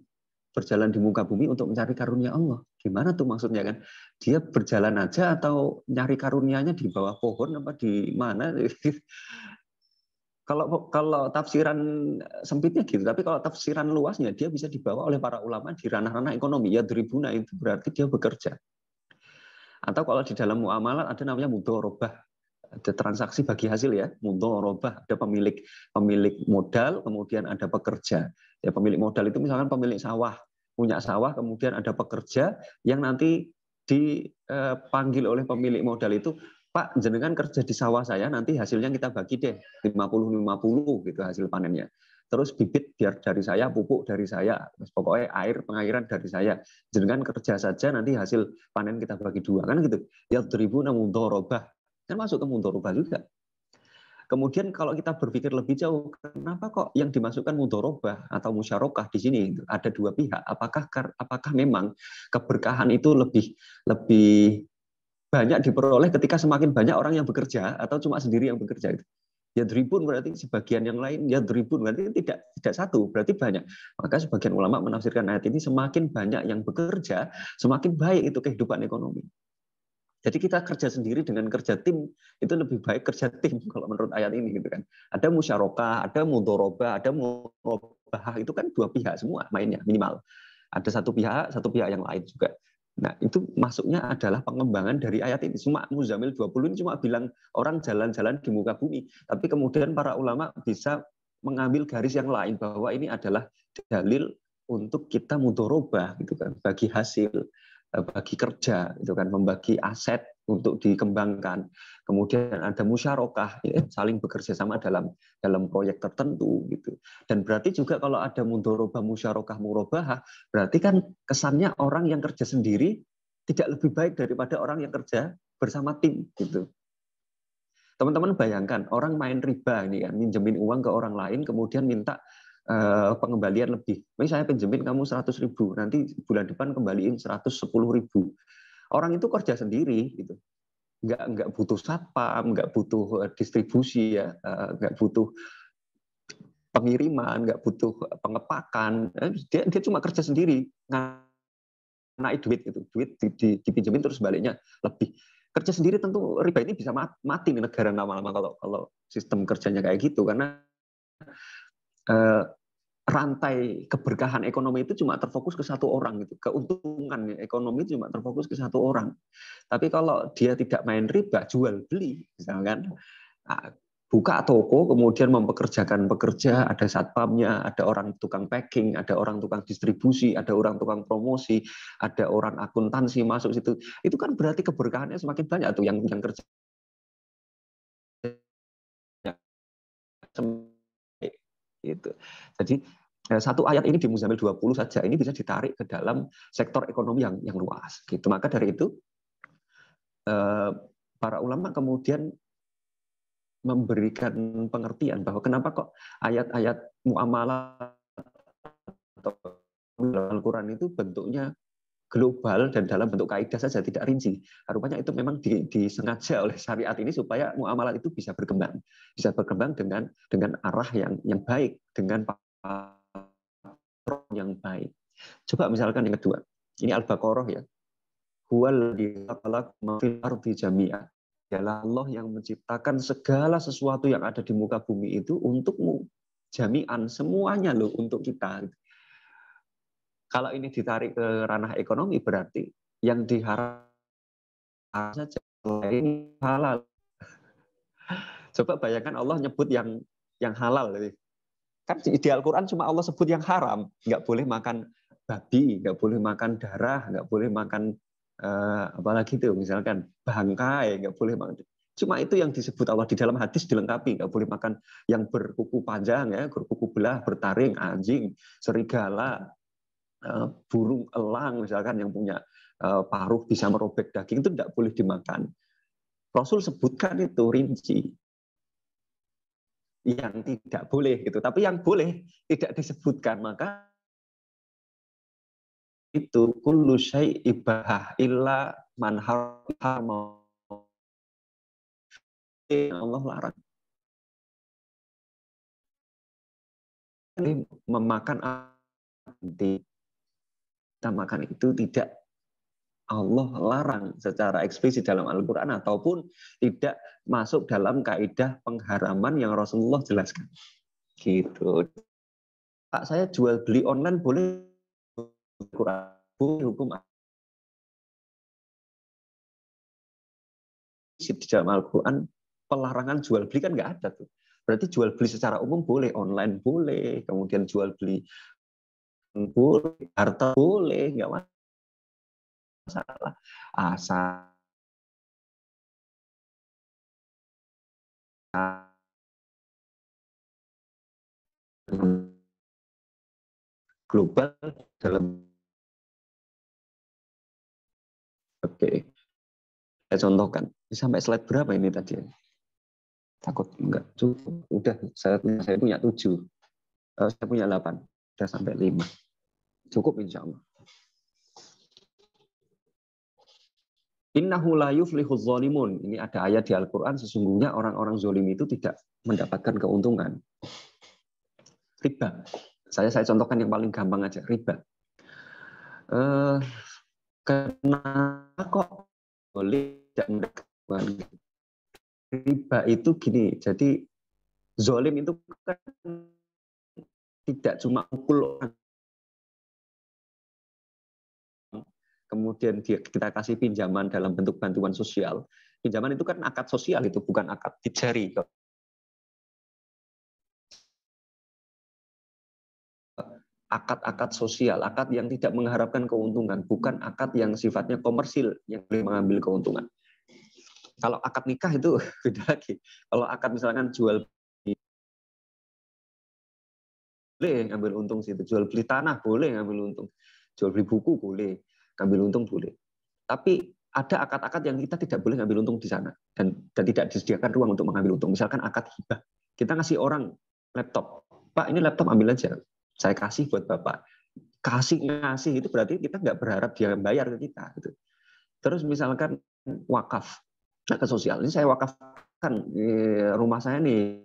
S1: Berjalan di muka bumi untuk mencari karunia Allah. Gimana tuh maksudnya kan? Dia berjalan aja atau nyari karunianya di bawah pohon apa di mana? Kalau tafsiran sempitnya gitu, tapi kalau tafsiran luasnya dia bisa dibawa oleh para ulama di ranah-ranah ekonomi. Ya dribuna itu berarti dia bekerja. Atau kalau di dalam muamalah ada namanya mudharabah. Ada transaksi bagi hasil ya, mudharabah, ada pemilik modal, kemudian ada pekerja. Ya, pemilik modal itu misalkan pemilik sawah, punya sawah, kemudian ada pekerja yang nanti dipanggil oleh pemilik modal itu, Pak, jenengan kerja di sawah saya, nanti hasilnya kita bagi deh 50-50 gitu hasil panennya. Terus bibit biar dari saya, pupuk dari saya, pokoknya pengairan dari saya. Jenengan kerja saja, nanti hasil panen kita bagi dua, kan gitu. Ya dribuna mudharabah, kan masuk ke mudharabah juga. Kemudian kalau kita berpikir lebih jauh, kenapa kok yang dimasukkan mudharabah atau musyarakah di sini ada dua pihak? Apakah memang keberkahan itu lebih banyak diperoleh ketika semakin banyak orang yang bekerja atau cuma sendiri yang bekerja itu? Ya dribun berarti sebagian yang lain, ya dribun berarti tidak satu, berarti banyak. Maka sebagian ulama menafsirkan ayat ini semakin banyak yang bekerja, semakin baik itu kehidupan ekonomi. Jadi kita kerja sendiri dengan kerja tim itu lebih baik kerja tim kalau menurut ayat ini gitu kan. Ada musyarakah, ada mudharabah, ada murabahah, itu kan dua pihak semua mainnya minimal. Ada satu pihak yang lain juga. Nah, itu masuknya adalah pengembangan dari ayat ini. Cuma Muzammil 20 ini cuma bilang orang jalan-jalan di muka bumi, tapi kemudian para ulama bisa mengambil garis yang lain bahwa ini adalah dalil untuk kita mudharabah gitu kan, bagi hasil, bagi kerja, itu kan, membagi aset untuk dikembangkan. Kemudian ada musyarakah, ya, saling bekerja sama dalam proyek tertentu gitu. Dan berarti juga kalau ada mudharabah, musyarakah, murabahah, berarti kan kesannya orang yang kerja sendiri tidak lebih baik daripada orang yang kerja bersama tim gitu. Teman-teman bayangkan orang main riba ini kan, minjemin uang ke orang lain kemudian minta pengembalian lebih. Misalnya saya pinjemin kamu 100.000, nanti bulan depan kembaliin 110.000. Orang itu kerja sendiri gitu. Nggak butuh satpam, nggak butuh distribusi ya, nggak butuh pengiriman, nggak butuh pengepakan. Dia cuma kerja sendiri, naik duit itu, duit dipinjemin terus baliknya lebih. Kerja sendiri tentu riba ini bisa mati di negara lama-lama kalau sistem kerjanya kayak gitu, karena rantai keberkahan ekonomi itu cuma terfokus ke satu orang gitu. Keuntungan ekonomi cuma terfokus ke satu orang. Tapi kalau dia tidak main riba, jual beli misalkan, buka toko kemudian mempekerjakan pekerja, ada satpamnya, ada orang tukang packing, ada orang tukang distribusi, ada orang tukang promosi, ada orang akuntansi masuk situ. Itu kan berarti keberkahannya semakin banyak tuh yang kerja. Gitu. Jadi satu ayat ini di Muzammil 20 saja ini bisa ditarik ke dalam sektor ekonomi yang luas. Gitu. Maka dari itu para ulama kemudian memberikan pengertian bahwa kenapa kok ayat-ayat muamalah atau Al-Quran itu bentuknya global dan dalam bentuk kaidah saja, tidak rinci. Rupanya itu memang disengaja oleh syariat ini supaya muamalah itu bisa berkembang dengan arah yang baik, dengan patron yang baik. Coba misalkan yang kedua, ini Al-Baqarah ya. Huwallazi khalaqa fil ardi jami'a. Dialah Allah yang menciptakan segala sesuatu yang ada di muka bumi itu untukmu. Jami'an, semuanya loh untuk kita. Kalau ini ditarik ke ranah ekonomi berarti yang diharapkan saja selain halal. Coba bayangkan Allah nyebut yang halal. Kan di Al-Quran cuma Allah sebut yang haram. Nggak boleh makan babi, nggak boleh makan darah, nggak boleh makan apalagi itu misalkan bangkai, nggak boleh makan. Cuma itu yang disebut Allah. Di dalam hadis dilengkapi, nggak boleh makan yang berkuku panjang, ya, berkuku belah, bertaring, anjing, serigala, burung elang misalkan yang punya paruh bisa merobek daging, itu tidak boleh dimakan. Rasul sebutkan itu rinci yang tidak boleh gitu, tapi yang boleh tidak disebutkan. Maka itu kullu syai' ibahah illa man harama, Allah larang. Ini memakan kita makan itu tidak Allah larang secara eksplisit dalam Al-Quran ataupun tidak masuk dalam kaidah pengharaman yang Rasulullah jelaskan. Gitu. Pak, saya jual beli online boleh? Hukum di dalam Al-Quran pelarangan jual beli kan nggak ada tuh. Berarti jual beli secara umum boleh, online boleh, kemudian jual beli boleh, harta boleh, nggak masalah. Asal global dalam. Oke, saya contohkan. Sampai slide berapa ini tadi? Takut enggak cukup. Udah, saya punya 7. Saya punya 8. Udah sampai 5. Cukup insya Allah. Innahu la yuflihuz zalimun. Ini ada ayat di Al-Quran, sesungguhnya orang-orang zalim itu tidak mendapatkan keuntungan. Riba. Saya contohkan yang paling gampang aja, riba. Kenapa kok boleh tidak mendapatkan riba itu gini, jadi zalim itu kan tidak cuma mukul orang, kemudian kita kasih pinjaman dalam bentuk bantuan sosial. Pinjaman itu kan akad sosial, itu bukan akad tijari. Akad-akad sosial, akad yang tidak mengharapkan keuntungan, bukan akad yang sifatnya komersil yang boleh mengambil keuntungan. Kalau akad nikah itu beda lagi. Kalau akad misalkan jual boleh ngambil untung situ, jual beli tanah boleh ngambil untung, jual beli buku boleh ngambil untung boleh. Tapi ada akad-akad yang kita tidak boleh ngambil untung di sana dan tidak disediakan ruang untuk mengambil untung. Misalkan akad hibah, kita ngasih orang laptop, Pak ini laptop ambil aja, saya kasih buat Bapak. Ngasih itu berarti kita nggak berharap dia bayar ke kita. Gitu. Terus misalkan wakaf, ke sosial, ini saya wakafkan rumah saya nih,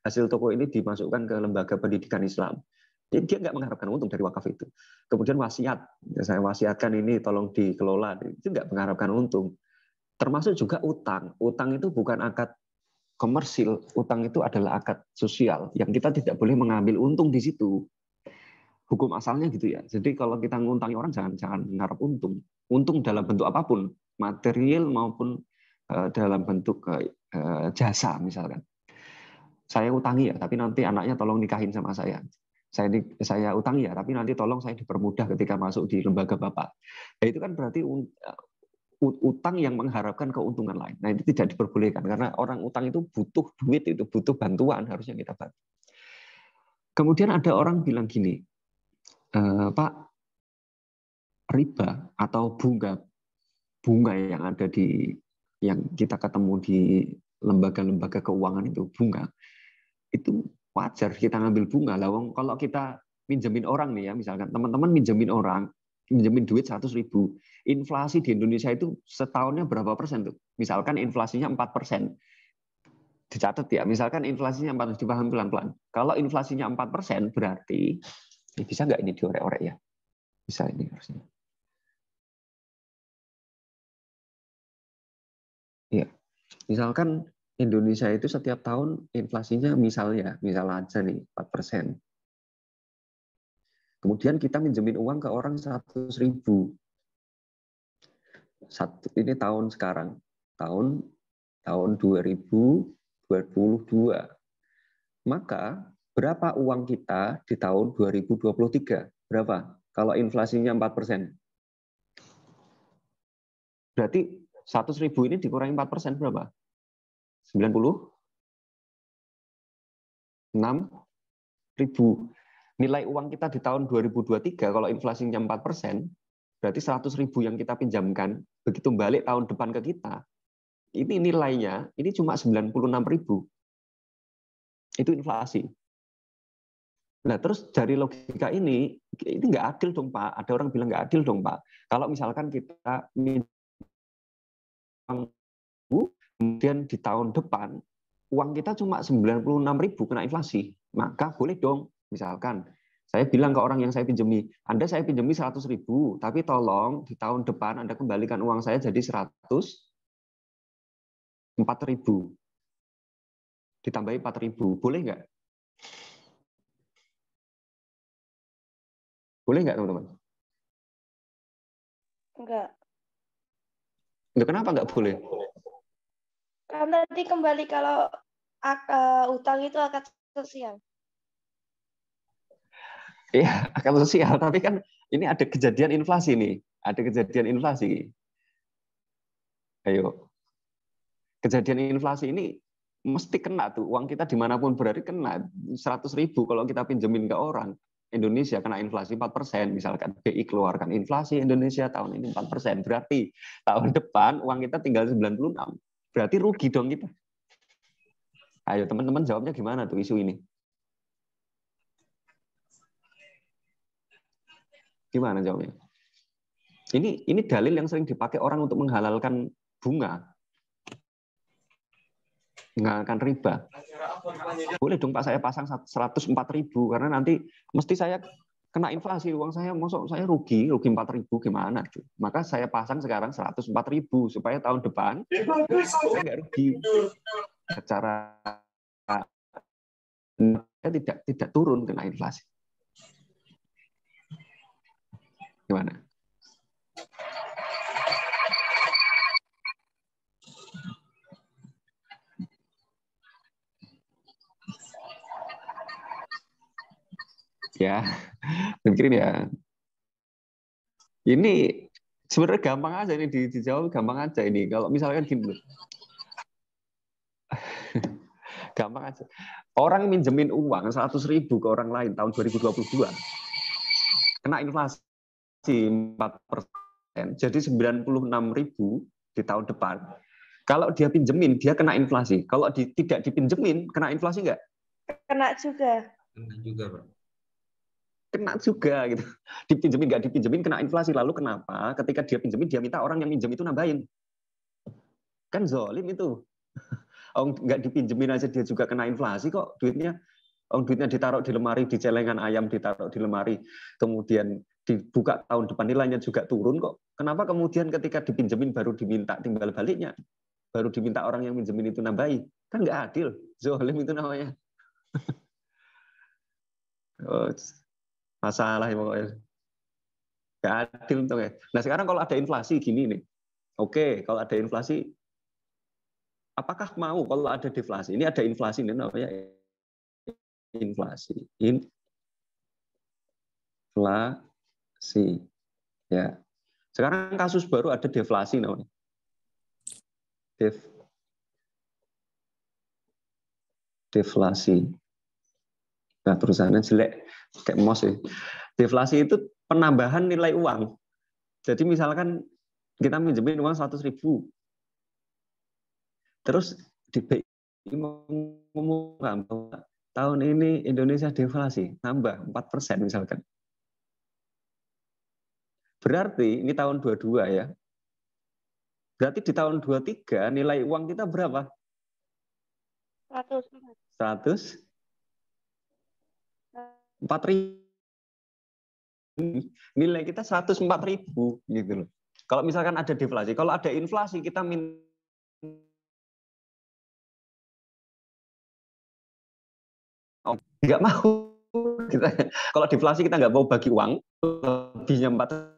S1: hasil toko ini dimasukkan ke lembaga pendidikan Islam. Jadi dia nggak mengharapkan untung dari wakaf itu. Kemudian wasiat, saya wasiatkan ini tolong dikelola, itu nggak mengharapkan untung. Termasuk juga utang. Utang itu bukan akad komersil, utang itu adalah akad sosial yang kita tidak boleh mengambil untung di situ. Hukum asalnya gitu ya. Jadi kalau kita nguntangi orang jangan mengharap untung. Untung dalam bentuk apapun, material maupun dalam bentuk jasa misalkan. Saya utangi ya, tapi nanti anaknya tolong nikahin sama saya. Saya utangi ya, tapi nanti tolong saya dipermudah ketika masuk di lembaga Bapak. Nah, itu kan berarti utang yang mengharapkan keuntungan lain. Nah, itu tidak diperbolehkan karena orang utang itu butuh duit, itu butuh bantuan, harusnya kita bantu. Kemudian ada orang bilang gini, Pak, riba atau bunga yang ada yang kita ketemu di lembaga-lembaga keuangan itu bunga, itu wajar kita ngambil bunga. Lawang kalau kita minjemin orang nih ya, misalkan teman-teman minjemin duit 100.000, inflasi di Indonesia itu setahunnya berapa persen tuh? Misalkan inflasinya 4%. Dicatat ya, misalkan inflasinya 4%, dipahami pelan-pelan. Kalau inflasinya 4%, berarti bisa nggak ini diorek-orek ya? Bisa ini harusnya. Ya, misalkan Indonesia itu setiap tahun inflasinya misal aja nih 4%. Kemudian kita minjemin uang ke orang 100.000. Ini tahun sekarang, tahun 2022. Maka berapa uang kita di tahun 2023? Berapa? Kalau inflasinya 4%. Berarti 100.000 ini dikurangi 4% berapa? 96.000. Nilai uang kita di tahun 2023 kalau inflasinya 4%, berarti 100.000 yang kita pinjamkan, begitu balik tahun depan ke kita, ini nilainya ini cuma 96.000. Itu inflasi. Nah, terus dari logika ini nggak adil dong, Pak. Ada orang bilang nggak adil dong, Pak. Kalau misalkan kita kemudian di tahun depan uang kita cuma 96.000 kena inflasi, maka boleh dong. Misalkan saya bilang ke orang yang saya pinjemi, Anda saya pinjemi 100.000, tapi tolong di tahun depan Anda kembalikan uang saya jadi 104.000. Ditambahi 4.000, boleh nggak? Boleh nggak, teman-teman?
S4: Enggak.
S1: Kenapa nggak boleh?
S4: Kan tadi kembali kalau utang itu akad sosial.
S1: Iya, akad sosial. Tapi kan ini ada kejadian inflasi nih. Ada kejadian inflasi. Ayo. Kejadian inflasi ini mesti kena tuh. Uang kita dimanapun berada kena. 100.000 kalau kita pinjemin ke orang. Indonesia kena inflasi 4%. Misalkan BI keluarkan inflasi Indonesia tahun ini 4%. Berarti tahun depan uang kita tinggal 96. Berarti rugi dong kita. Ayo teman-teman jawabnya gimana tuh isu ini? Gimana jawabnya? Ini dalil yang sering dipakai orang untuk menghalalkan bunga. Menghalalkan riba. Boleh dong Pak saya pasang 104.000 karena nanti mesti saya kena inflasi, uang saya masuk saya rugi 4.000 gimana? Maka saya pasang sekarang 104.000 supaya tahun depan saya nggak rugi. Secara tidak turun kena inflasi. Gimana? Ya, pikirin ya. Ini sebenarnya gampang aja ini dijawab gampang aja ini. Kalau misalkan gini, gampang aja. Orang minjemin uang 100.000 ke orang lain tahun 2022, kena inflasi 4%, jadi 96.000 di tahun depan. Kalau dia pinjemin, dia kena inflasi. Kalau tidak dipinjemin, kena inflasi nggak?
S4: Kena juga.
S2: Kena juga, Pak.
S1: Kena juga gitu. Dipinjemin nggak dipinjemin kena inflasi. Lalu kenapa ketika dia pinjemin dia minta orang yang minjem itu nambahin? Kan zolim itu. Nggak dipinjemin aja dia juga kena inflasi kok duitnya. Duitnya ditaruh di lemari, di celengan ayam ditaruh di lemari, kemudian dibuka tahun depan nilainya juga turun kok. Kenapa kemudian ketika dipinjemin baru diminta timbal baliknya? baru diminta orang yang minjemin itu nambahi. Kan nggak adil. Zolim itu namanya. Oh, masalah ya pokoknya. Nggak adil tuh ya. Nah sekarang kalau ada inflasi gini nih. Oke, kalau ada inflasi, apakah mau kalau ada deflasi? Ini ada inflasi ini namanya inflasi. Inflasi. Ya. Sekarang kasus baru ada deflasi namanya. Deflasi. Nah, tulisannya jelek kayak mos ya. Deflasi itu penambahan nilai uang. Jadi misalkan kita minjemin uang 100.000. Terus di BI mengumumkan bahwa tahun ini Indonesia deflasi, nambah 4% misalkan. Berarti ini tahun 22 ya. Berarti di tahun 23 nilai uang kita berapa? 100. 4.000. Nilai kita 104.000 gitu loh. Kalau misalkan ada deflasi, kalau ada inflasi kita nggak mau kita, kalau deflasi kita nggak mau bagi uang lebihnya 4,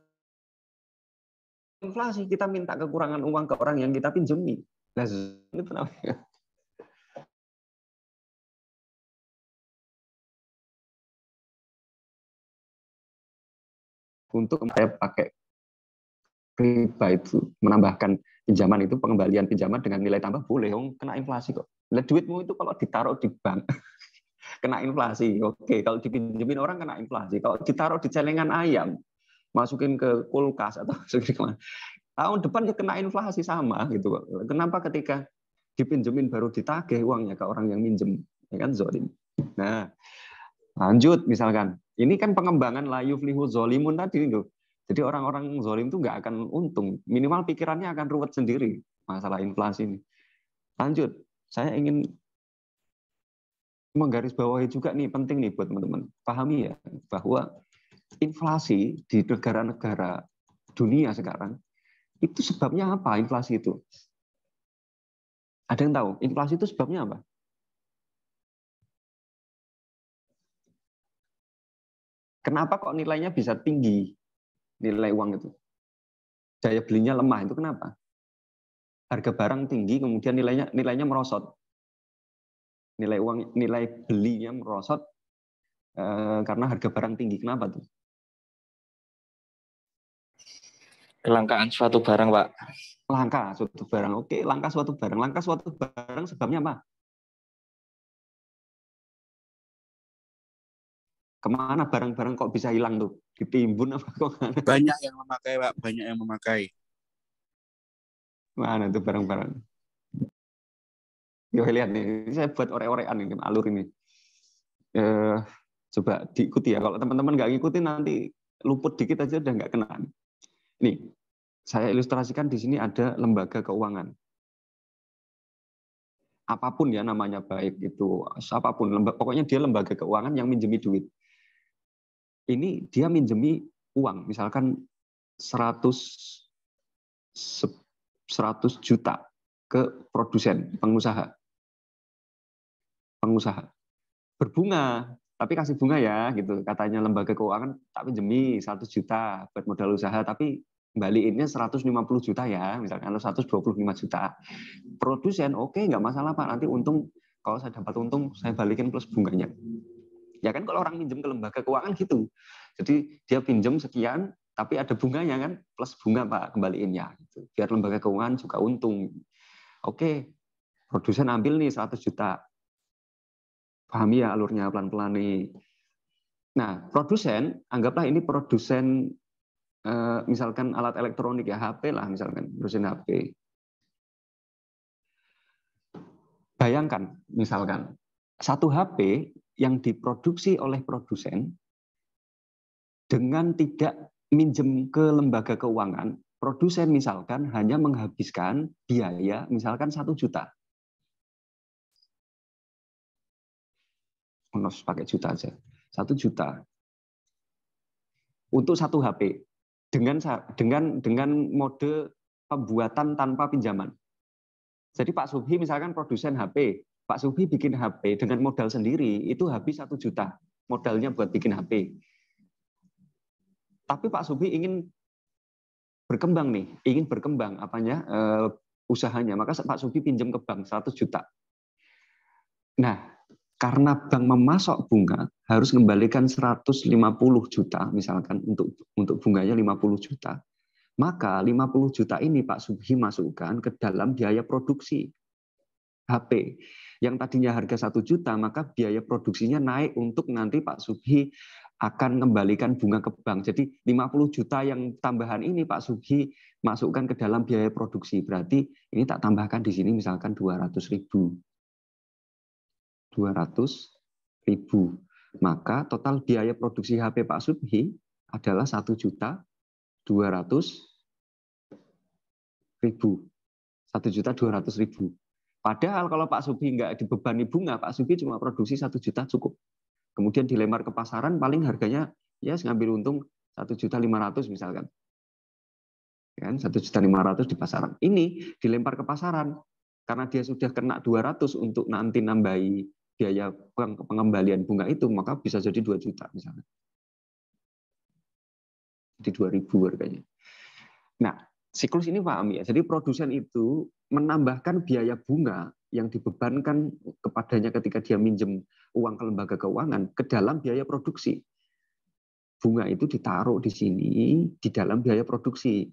S1: inflasi kita minta kekurangan uang ke orang yang kita pinjemi. Nah, itu namanya. Untuk saya pakai riba itu menambahkan pinjaman itu pengembalian pinjaman dengan nilai tambah boleh, kena inflasi kok. Nah, duitmu itu kalau ditaruh di bank kena inflasi, oke. Kalau dipinjemin orang kena inflasi. Kalau ditaruh di celengan ayam, masukin ke kulkas atau masukin kemana, tahun depan ya kena inflasi sama gitu. Kenapa ketika dipinjemin baru ditagih uangnya ke orang yang minjem, ya kan zolim. Nah, lanjut misalkan, ini kan pengembangan la yuflihu zolimun tadi itu. Jadi orang-orang zolim itu nggak akan untung, minimal pikirannya akan ruwet sendiri masalah inflasi ini. Lanjut, saya ingin menggarisbawahi juga nih, penting nih buat teman-teman pahami ya bahwa inflasi di negara-negara dunia sekarang itu sebabnya apa? Inflasi itu ada yang tahu? Inflasi itu sebabnya apa? Kenapa kok nilainya bisa tinggi? Nilai uang itu, daya belinya lemah, itu kenapa? Harga barang tinggi, kemudian nilainya merosot. Nilai belinya merosot karena harga barang tinggi. Kenapa tuh?
S5: Kelangkaan suatu barang, Pak.
S1: Langka suatu barang. Oke, langka suatu barang. Langka suatu barang sebabnya apa? Kemana barang-barang kok bisa hilang tuh? Ditimbun apa kemana?
S5: Banyak yang memakai, Pak. Banyak yang memakai.
S1: Mana tuh barang-barang? Yo lihat nih, saya buat orek-orekan ini, alur ini. Coba diikuti ya. Kalau teman-teman nggak ngikutin nanti luput dikit aja udah nggak kena. Nih, saya ilustrasikan di sini ada lembaga keuangan. Apapun ya namanya, baik itu apapun, pokoknya dia lembaga keuangan yang minjemi duit. Ini dia minjemi uang, misalkan 100 juta ke produsen, pengusaha. Berbunga, tapi kasih bunga ya, gitu. Katanya lembaga keuangan, tak pinjemi 100 juta buat modal usaha, tapi kembaliinnya 150 juta ya, misalkan 125 juta. Produsen, oke, nggak masalah Pak, nanti untung, kalau saya dapat untung, saya balikin plus bunganya. Ya kan kalau orang minjem ke lembaga keuangan gitu. Jadi dia pinjam sekian, tapi ada bunganya kan, plus bunga Pak kembaliinnya. Gitu. Biar lembaga keuangan juga untung. Oke, produsen ambil nih 100 juta. Pahami ya alurnya pelan-pelan nih. Nah, produsen, anggaplah ini produsen misalkan alat elektronik ya, HP lah misalkan, produsen HP. Bayangkan, misalkan, satu HP yang diproduksi oleh produsen dengan tidak minjem ke lembaga keuangan, produsen misalkan hanya menghabiskan biaya misalkan 1 juta. Pakai juta aja. 1 juta. Untuk satu HP. Dengan mode pembuatan tanpa pinjaman. Jadi Pak Subhi misalkan produsen HP, Pak Subhi bikin HP dengan modal sendiri, itu habis 1 juta modalnya buat bikin HP. Tapi Pak Subhi ingin berkembang nih, ingin berkembang usahanya, maka Pak Subhi pinjam ke bank 100 juta. Nah, karena bank memasok bunga harus mengembalikan 150 juta misalkan untuk bunganya 50 juta. Maka 50 juta ini Pak Subhi masukkan ke dalam biaya produksi HP. Yang tadinya harga 1 juta, maka biaya produksinya naik untuk nanti Pak Subhi akan mengembalikan bunga ke bank. Jadi 50 juta yang tambahan ini Pak Subhi masukkan ke dalam biaya produksi. Berarti ini tak tambahkan di sini misalkan 200.000. 200.000. Maka total biaya produksi HP Pak Subhi adalah 1.200.000. 1.200.000. Padahal kalau Pak Subhi nggak dibebani bunga, Pak Subhi cuma produksi 1 juta cukup. Kemudian dilempar ke pasaran, paling harganya ya ngambil untung 1.500.000 misalkan. Kan 1.500.000 di pasaran. Ini dilempar ke pasaran karena dia sudah kena 200 untuk nanti nambahi biaya pengembalian bunga itu, maka bisa jadi 2 juta misalnya. Jadi 2.000 harganya. Nah, siklus ini paham ya. Jadi produsen itu menambahkan biaya bunga yang dibebankan kepadanya ketika dia minjem uang ke lembaga keuangan ke dalam biaya produksi. Bunga itu ditaruh di sini di dalam biaya produksi.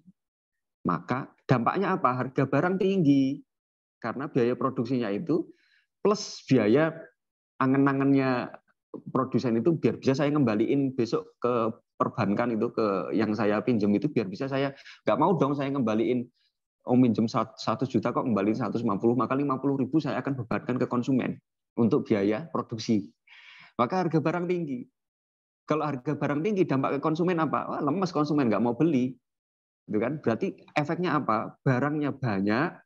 S1: Maka dampaknya apa? Harga barang tinggi karena biaya produksinya itu plus biaya angen-angennya produsen itu biar bisa saya ngembaliin besok ke perbankan itu ke yang saya pinjam itu biar bisa saya nggak mau dong saya ngembaliin minjem 1 juta kok ngembaliin 150, maka 50.000 saya akan bebankan ke konsumen untuk biaya produksi. Maka harga barang tinggi. Kalau harga barang tinggi dampak ke konsumen apa? Wah, lemes konsumen nggak mau beli. Gitu kan? Berarti efeknya apa? Barangnya banyak,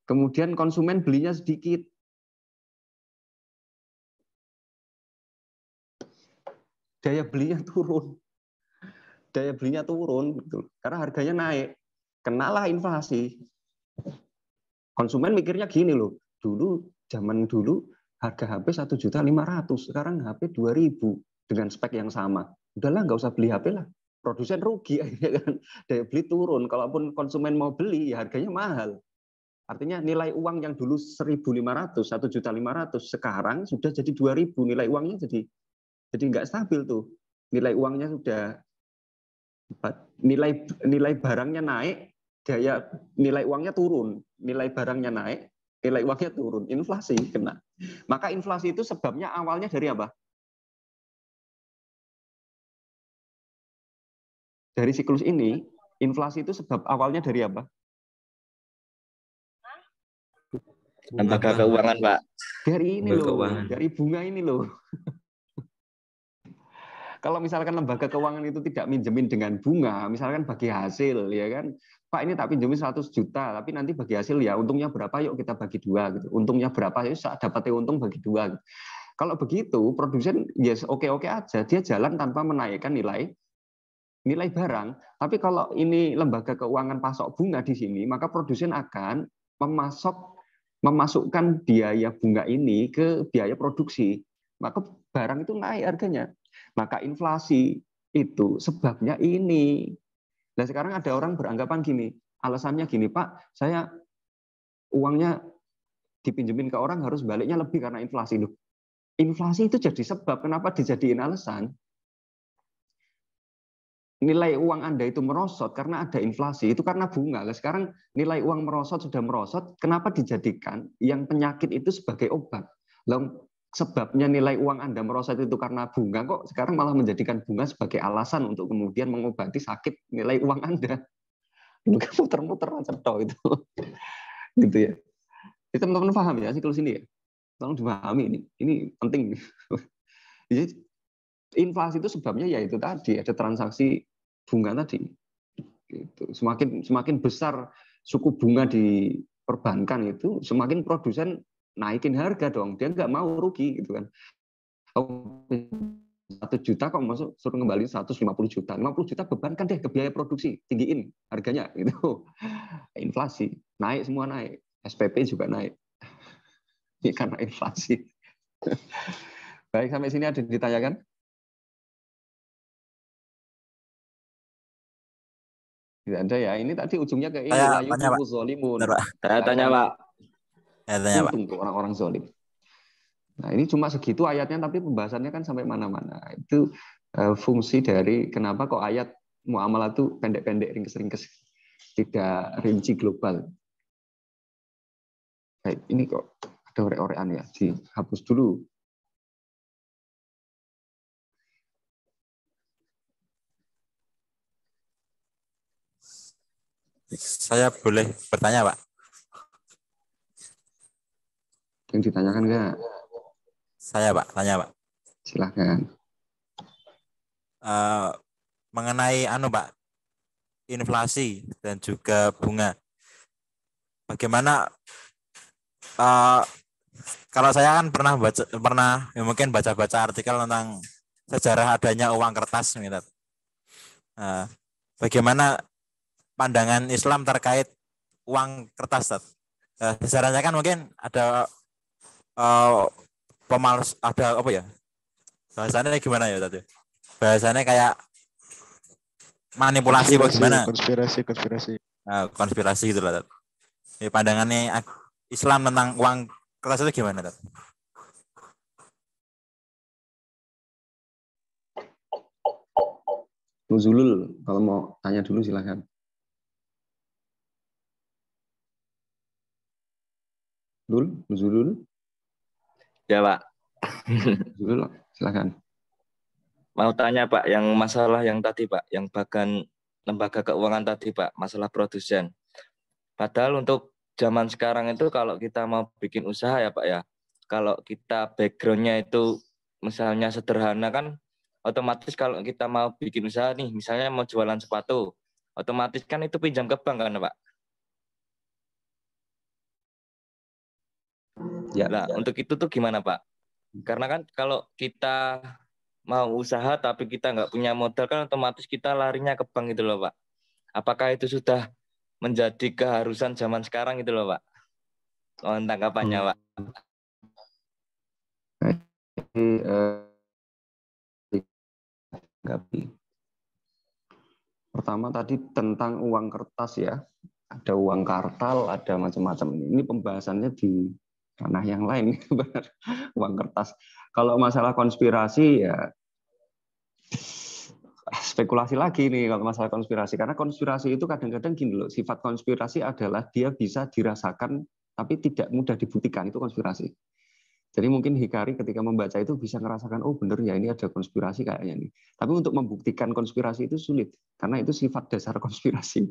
S1: kemudian konsumen belinya sedikit. Daya belinya turun, gitu. Karena harganya naik. Kenalah inflasi. Konsumen mikirnya gini loh, zaman dulu harga HP 1.500.000, sekarang HP 2.000 dengan spek yang sama. Udahlah, nggak usah beli HP lah. Produsen rugi akhirnya kan, daya beli turun. Kalaupun konsumen mau beli, ya harganya mahal. Artinya nilai uang yang dulu 1.500, 1.500.000 sekarang sudah jadi 2.000. Nilai uangnya jadi nggak stabil tuh. Nilai uangnya sudah nilai barangnya naik, nilai uangnya turun. Nilai barangnya naik, nilai uangnya turun. Inflasi kena. Maka inflasi itu sebabnya awalnya dari apa? Dari siklus ini, inflasi itu sebab awalnya dari apa?
S5: Lembaga keuangan, Pak.
S1: Dari ini loh, dari bunga ini loh. Kalau misalkan lembaga keuangan itu tidak minjemin dengan bunga, misalkan bagi hasil, ya kan, Pak ini tak pinjemin 100 juta, tapi nanti bagi hasil ya untungnya berapa, yuk kita bagi 2 gitu. Untungnya berapa, yuk dapatnya untung bagi 2 gitu. Kalau begitu, produsen yes oke-oke aja, dia jalan tanpa menaikkan nilai barang. Tapi kalau ini lembaga keuangan pasok bunga di sini, maka produsen akan memasukkan biaya bunga ini ke biaya produksi. Maka barang itu naik harganya. Maka inflasi itu sebabnya ini. Nah sekarang ada orang beranggapan gini, alasannya gini, Pak, saya uangnya dipinjemin ke orang harus baliknya lebih karena inflasi. Loh, inflasi itu jadi sebab, kenapa dijadiin alasan? Nilai uang Anda itu merosot karena ada inflasi, itu karena bunga. Nah, sekarang nilai uang sudah merosot, kenapa dijadikan yang penyakit itu sebagai obat? Lalu sebabnya nilai uang Anda merosot itu karena bunga, kok sekarang malah menjadikan bunga sebagai alasan untuk kemudian mengobati sakit nilai uang Anda. Muter-muter cetok itu. Gitu ya. Itu teman-teman paham ya siklus ini ya? Tolong dipahami ini penting. Jadi inflasi itu sebabnya ya itu tadi, ada transaksi bunga tadi. Gitu. Semakin besar suku bunga di perbankan itu, semakin produsen naikin harga dong. Dia nggak mau rugi gitu kan. 1 juta kok masuk suruh ngembaliin 150 juta. 50 juta bebankan deh ke biaya produksi, tinggiin harganya gitu. Inflasi, naik semua naik. SPP juga naik. Ini karena inflasi. Baik, sampai sini ada yang ditanyakan? Tidak ada ya. Ini tadi ujungnya ke ini
S2: Saya
S1: layu
S2: tanya, Pak.
S1: zolimun.
S2: Benar, Pak.
S5: Saya tanya, Pak.
S2: Saya tanya, Pak.
S1: Untung tuh orang-orang zolim. Nah, ini cuma segitu ayatnya, tapi pembahasannya kan sampai mana-mana. Itu fungsi dari kenapa kok ayat muamalah itu pendek-pendek, ringkes-ringkes, tidak rinci global. Baik, ini kok ada orek-orekan ya, dihapus dulu.
S2: Saya boleh bertanya, Pak?
S1: Yang ditanyakan enggak?
S2: Saya, Pak, tanya, Pak.
S1: Silahkan.
S2: Mengenai Pak, inflasi dan juga bunga. Bagaimana kalau saya kan pernah mungkin baca-baca artikel tentang sejarah adanya uang kertas gitu. Bagaimana pandangan Islam terkait uang kertas, Tad? Sejarahnya kan mungkin ada ada apa ya? Bahasanya gimana ya tadi? Bahasanya kayak manipulasi bagaimana? Konspirasi gitu lah. Pandangannya Islam tentang uang kertas itu gimana, Tad?
S1: Nuzulul, kalau mau tanya dulu silahkan. Nuzulul.
S5: Ya, Pak.
S1: Nuzulul, silahkan.
S5: Mau tanya, Pak, yang masalah yang tadi, Pak, yang bagian lembaga keuangan tadi, Pak, masalah produsen. Padahal untuk zaman sekarang itu kalau kita mau bikin usaha ya, Pak ya, kalau kita background-nya itu misalnya sederhana kan, otomatis kalau kita mau bikin usaha nih, misalnya mau jualan sepatu, otomatis kan itu pinjam ke bank kan, Pak?
S1: Ya.
S5: Nah, untuk itu tuh gimana, Pak? Karena kan kalau kita mau usaha tapi kita nggak punya modal kan otomatis kita larinya ke bank gitu loh, Pak. Apakah itu sudah menjadi keharusan zaman sekarang gitu loh, Pak? Mohon tanggapannya, Pak.
S1: Pertama tadi tentang uang kertas ya. Ada uang kartal, ada macam-macam. Ini pembahasannya di ranah yang lain. Uang kertas. Kalau masalah konspirasi ya spekulasi lagi nih kalau masalah konspirasi. Karena konspirasi itu kadang-kadang gini loh, sifat konspirasi adalah dia bisa dirasakan tapi tidak mudah dibuktikan, itu konspirasi. Jadi mungkin Hikari ketika membaca itu bisa merasakan, oh bener ya ini ada konspirasi kayaknya nih. Tapi untuk membuktikan konspirasi itu sulit, karena itu sifat dasar konspirasi.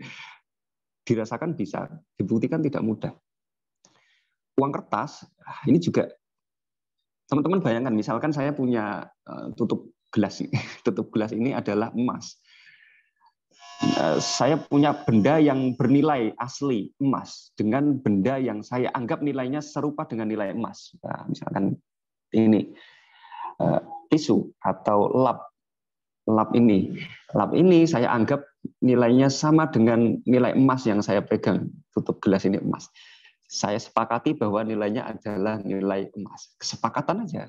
S1: Dirasakan bisa, dibuktikan tidak mudah. Uang kertas, ini juga, teman-teman bayangkan, misalkan saya punya tutup gelas ini. Tutup gelas ini adalah emas. Saya punya benda yang bernilai asli emas dengan benda yang saya anggap nilainya serupa dengan nilai emas. Nah, misalkan ini tisu atau lap ini saya anggap nilainya sama dengan nilai emas yang saya pegang. Tutup gelas ini emas. Saya sepakati bahwa nilainya adalah nilai emas. Kesepakatan aja.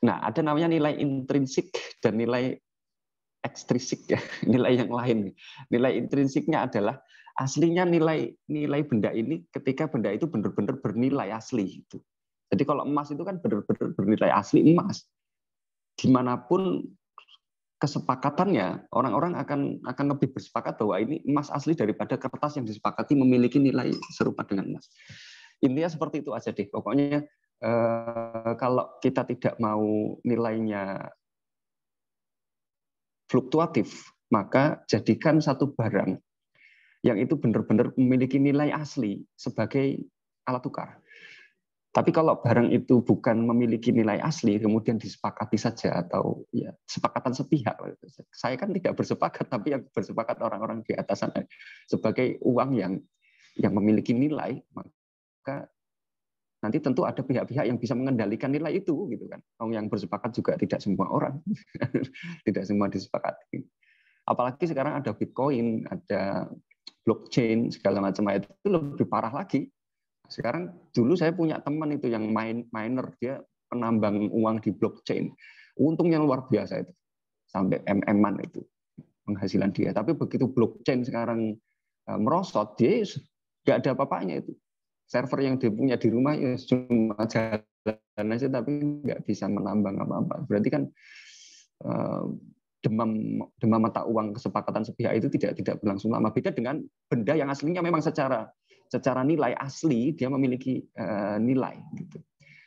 S1: Nah, ada namanya nilai intrinsik dan nilai ekstrinsik ya, nilai yang lain. Nilai intrinsiknya adalah aslinya nilai benda ini ketika benda itu benar-benar bernilai asli. Jadi kalau emas itu kan benar-benar bernilai asli emas. Dimanapun kesepakatannya, orang-orang akan lebih bersepakat bahwa ini emas asli daripada kertas yang disepakati memiliki nilai serupa dengan emas. Intinya seperti itu aja deh. Pokoknya kalau kita tidak mau nilainya fluktuatif, maka jadikan satu barang yang itu benar-benar memiliki nilai asli sebagai alat tukar. Tapi kalau barang itu bukan memiliki nilai asli, kemudian disepakati saja atau ya sepakatan sepihak, saya kan tidak bersepakat, tapi yang bersepakat orang-orang di atas sana sebagai uang yang memiliki nilai, maka nanti tentu ada pihak-pihak yang bisa mengendalikan nilai itu gitu kan. Yang bersepakat juga tidak semua orang. Tidak semua disepakati. Apalagi sekarang ada Bitcoin, ada blockchain segala macam, itu lebih parah lagi. Sekarang dulu saya punya teman itu yang miner, dia penambang uang di blockchain. Untungnya luar biasa itu. Sampai MM-an itu penghasilan dia. Tapi begitu blockchain sekarang merosot, dia nggak ada apa-apanya itu. Server yang dia punya di rumah ya cuma jalan aja, tapi nggak bisa menambang apa-apa. Berarti kan demam mata uang kesepakatan sepihak itu tidak berlangsung lama. Beda dengan benda yang aslinya memang secara nilai asli dia memiliki nilai. Gitu.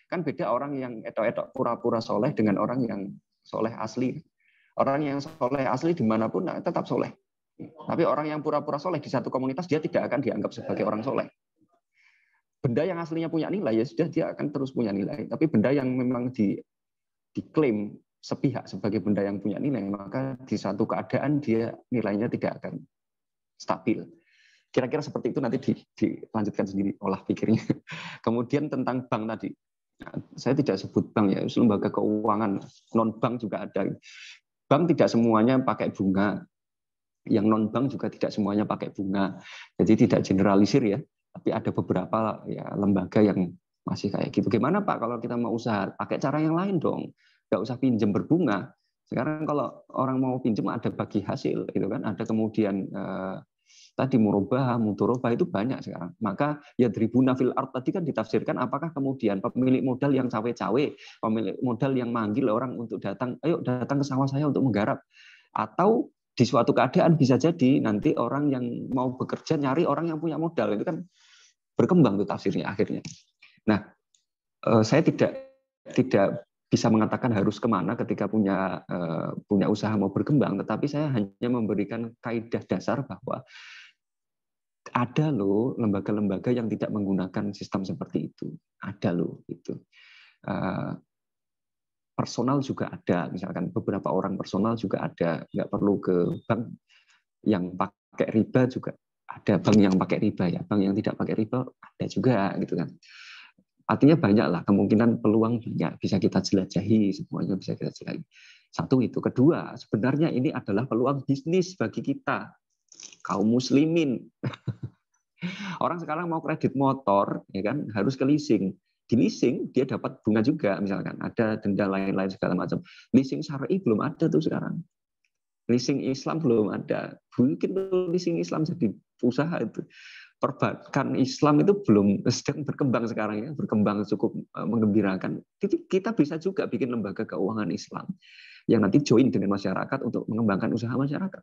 S1: Kan beda orang yang etok-etok pura-pura soleh dengan orang yang soleh asli. Orang yang soleh asli dimanapun tetap soleh. Tapi orang yang pura-pura soleh di satu komunitas dia tidak akan dianggap sebagai orang soleh. Benda yang aslinya punya nilai ya sudah dia akan terus punya nilai. Tapi benda yang memang diklaim sepihak sebagai benda yang punya nilai, maka di satu keadaan dia nilainya tidak akan stabil. Kira-kira seperti itu nanti dilanjutkan sendiri olah pikirnya. Kemudian tentang bank tadi. Nah, saya tidak sebut bank ya, lembaga keuangan, non-bank juga ada. Bank tidak semuanya pakai bunga. Yang non-bank juga tidak semuanya pakai bunga. Jadi tidak generalisir ya. Tapi ada beberapa ya lembaga yang masih kayak gitu. Gimana Pak kalau kita mau usaha? Pakai cara yang lain dong. Nggak usah pinjam berbunga. Sekarang kalau orang mau pinjam ada bagi hasil, gitu kan? Ada kemudian tadi murabah, mudharabah itu banyak sekarang. Maka ya dribuna fil ard tadi kan ditafsirkan apakah kemudian pemilik modal yang cawe-cawe, pemilik modal yang manggil orang untuk datang, ayo datang ke sawah saya untuk menggarap, atau di suatu keadaan bisa jadi nanti orang yang mau bekerja nyari orang yang punya modal, itu kan berkembang tuh tafsirnya akhirnya. Nah, saya tidak bisa mengatakan harus kemana ketika punya usaha mau berkembang, tetapi saya hanya memberikan kaidah dasar bahwa ada loh lembaga-lembaga yang tidak menggunakan sistem seperti itu. Ada loh itu. Personal juga ada, misalkan beberapa orang personal juga ada, nggak perlu ke bank yang pakai riba juga ada, bank yang pakai riba ya, bank yang tidak pakai riba ada juga gitu kan. Artinya banyak lah kemungkinan, peluang banyak bisa kita jelajahi, semuanya bisa kita jelajahi. Satu itu, kedua sebenarnya ini adalah peluang bisnis bagi kita kaum muslimin. Orang sekarang mau kredit motor ya kan harus ke leasing. Di leasing dia dapat bunga juga, misalkan ada denda lain-lain segala macam. Leasing syar'i belum ada tuh sekarang. Leasing Islam belum ada. Mungkin leasing Islam jadi usaha itu. Perbankan Islam itu belum sedang berkembang sekarang ya, berkembang cukup menggembirakan. Kita bisa juga bikin lembaga keuangan Islam yang nanti join dengan masyarakat untuk mengembangkan usaha masyarakat.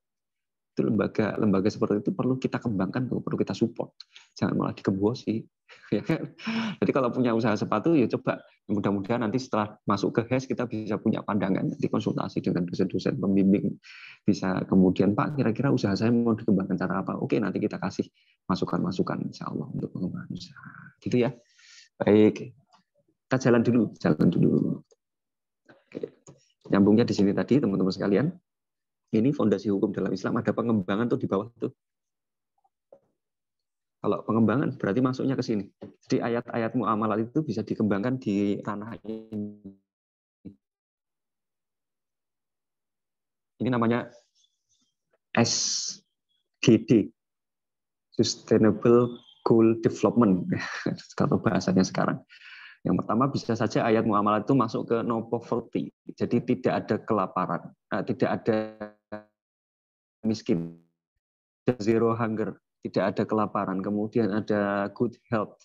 S1: Itu lembaga seperti itu perlu kita kembangkan, perlu kita support. Jangan malah dikebosi. Ya kan? Jadi kalau punya usaha sepatu ya coba, mudah-mudahan nanti setelah masuk ke HES kita bisa punya pandangan, nanti konsultasi dengan dosen-dosen pembimbing, bisa kemudian Pak kira-kira usaha saya mau dikembangkan cara apa? Oke, nanti kita kasih masukan-masukan insya Allah untuk pengembangan usaha. Gitu ya. Baik, kita jalan dulu. Oke. Nyambungnya di sini tadi teman-teman sekalian. Ini fondasi hukum dalam Islam, ada pengembangan tuh di bawah tuh. Kalau pengembangan berarti masuknya ke sini. Jadi ayat-ayat muamalat itu bisa dikembangkan di ranah ini. Ini namanya SGD, Sustainable Goal Development, kalau bahasanya sekarang. Yang pertama bisa saja ayat muamalat itu masuk ke no poverty, jadi tidak ada kelaparan, tidak ada miskin, zero hunger, tidak ada kelaparan, kemudian ada good health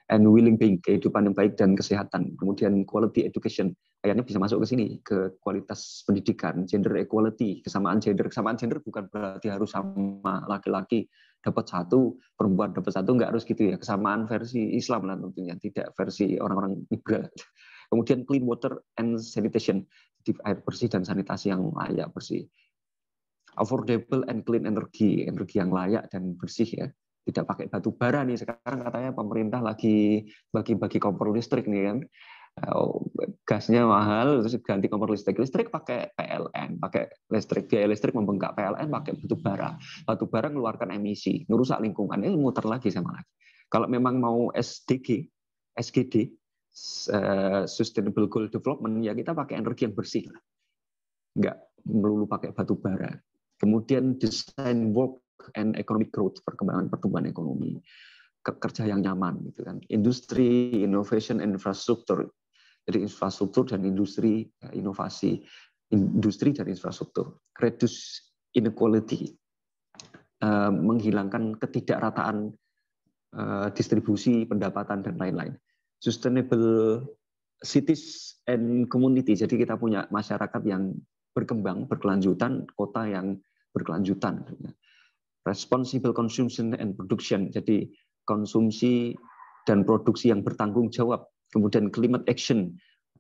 S1: and willing being, kehidupan yang baik dan kesehatan, kemudian quality education, ayatnya bisa masuk ke sini, ke kualitas pendidikan, gender equality, kesamaan gender bukan berarti harus sama, laki-laki dapat satu, perempuan dapat satu, nggak harus gitu ya, kesamaan versi Islam lah tentunya, tidak versi orang-orang liberal. Kemudian clean water and sanitation, air bersih dan sanitasi yang layak bersih. Affordable and clean energy yang layak dan bersih ya, tidak pakai batu bara nih. Sekarang katanya pemerintah lagi bagi-bagi kompor listrik nih kan, gasnya mahal terus ganti kompor listrik pakai PLN, pakai listrik, biaya listrik membengkak, PLN pakai batu bara mengeluarkan emisi, merusak lingkungan, ini muter lagi sama lagi. Kalau memang mau SDG, SGD, Sustainable Goal Development, ya kita pakai energi yang bersih lah. Nggak melulu pakai batu bara. Kemudian design work and economic growth, pertumbuhan ekonomi, kerja yang nyaman gitu kan. Industri, innovation, infrastruktur. Jadi infrastruktur dan industri, inovasi, industri dan infrastruktur. Reduce inequality, menghilangkan ketidakrataan distribusi pendapatan dan lain-lain. Sustainable cities and community. Jadi kita punya masyarakat yang berkembang, berkelanjutan, kota yang berkelanjutan. Responsible consumption and production. Jadi konsumsi dan produksi yang bertanggung jawab. Kemudian climate action,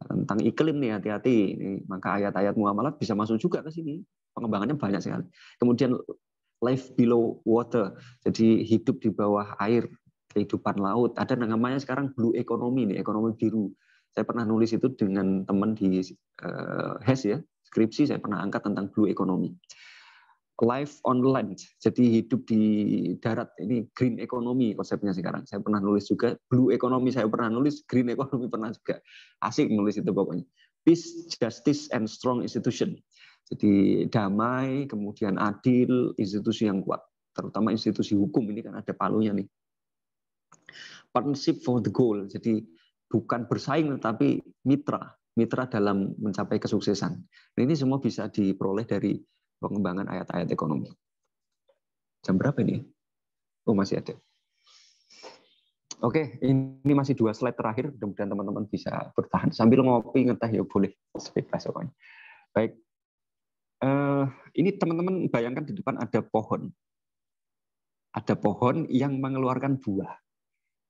S1: tentang iklim nih, hati-hati. Maka ayat-ayat muamalat bisa masuk juga ke sini. Pengembangannya banyak sekali. Kemudian life below water, jadi hidup di bawah air, kehidupan laut. Ada namanya sekarang blue economy nih, ekonomi biru. Saya pernah nulis itu dengan teman di HES ya, skripsi saya pernah angkat tentang blue economy. Life on land, jadi hidup di darat, ini green economy konsepnya sekarang. Saya pernah nulis juga blue economy, saya pernah nulis green economy pernah juga. Asik nulis itu pokoknya. Peace, justice, and strong institution. Jadi damai, kemudian adil, institusi yang kuat, terutama institusi hukum ini kan ada palunya nih. Partnership for the goal, jadi bukan bersaing tetapi mitra dalam mencapai kesuksesan. Nah, ini semua bisa diperoleh dari pengembangan ayat-ayat ekonomi. Jam berapa ini? Oh, masih ada. Oke, ini masih 2 slide terakhir. Mudah-mudahan teman-teman bisa bertahan. Sambil ngopi, ngeteh ya boleh. Bebas pokoknya. Baik. Ini teman-teman bayangkan di depan ada pohon. Ada pohon yang mengeluarkan buah.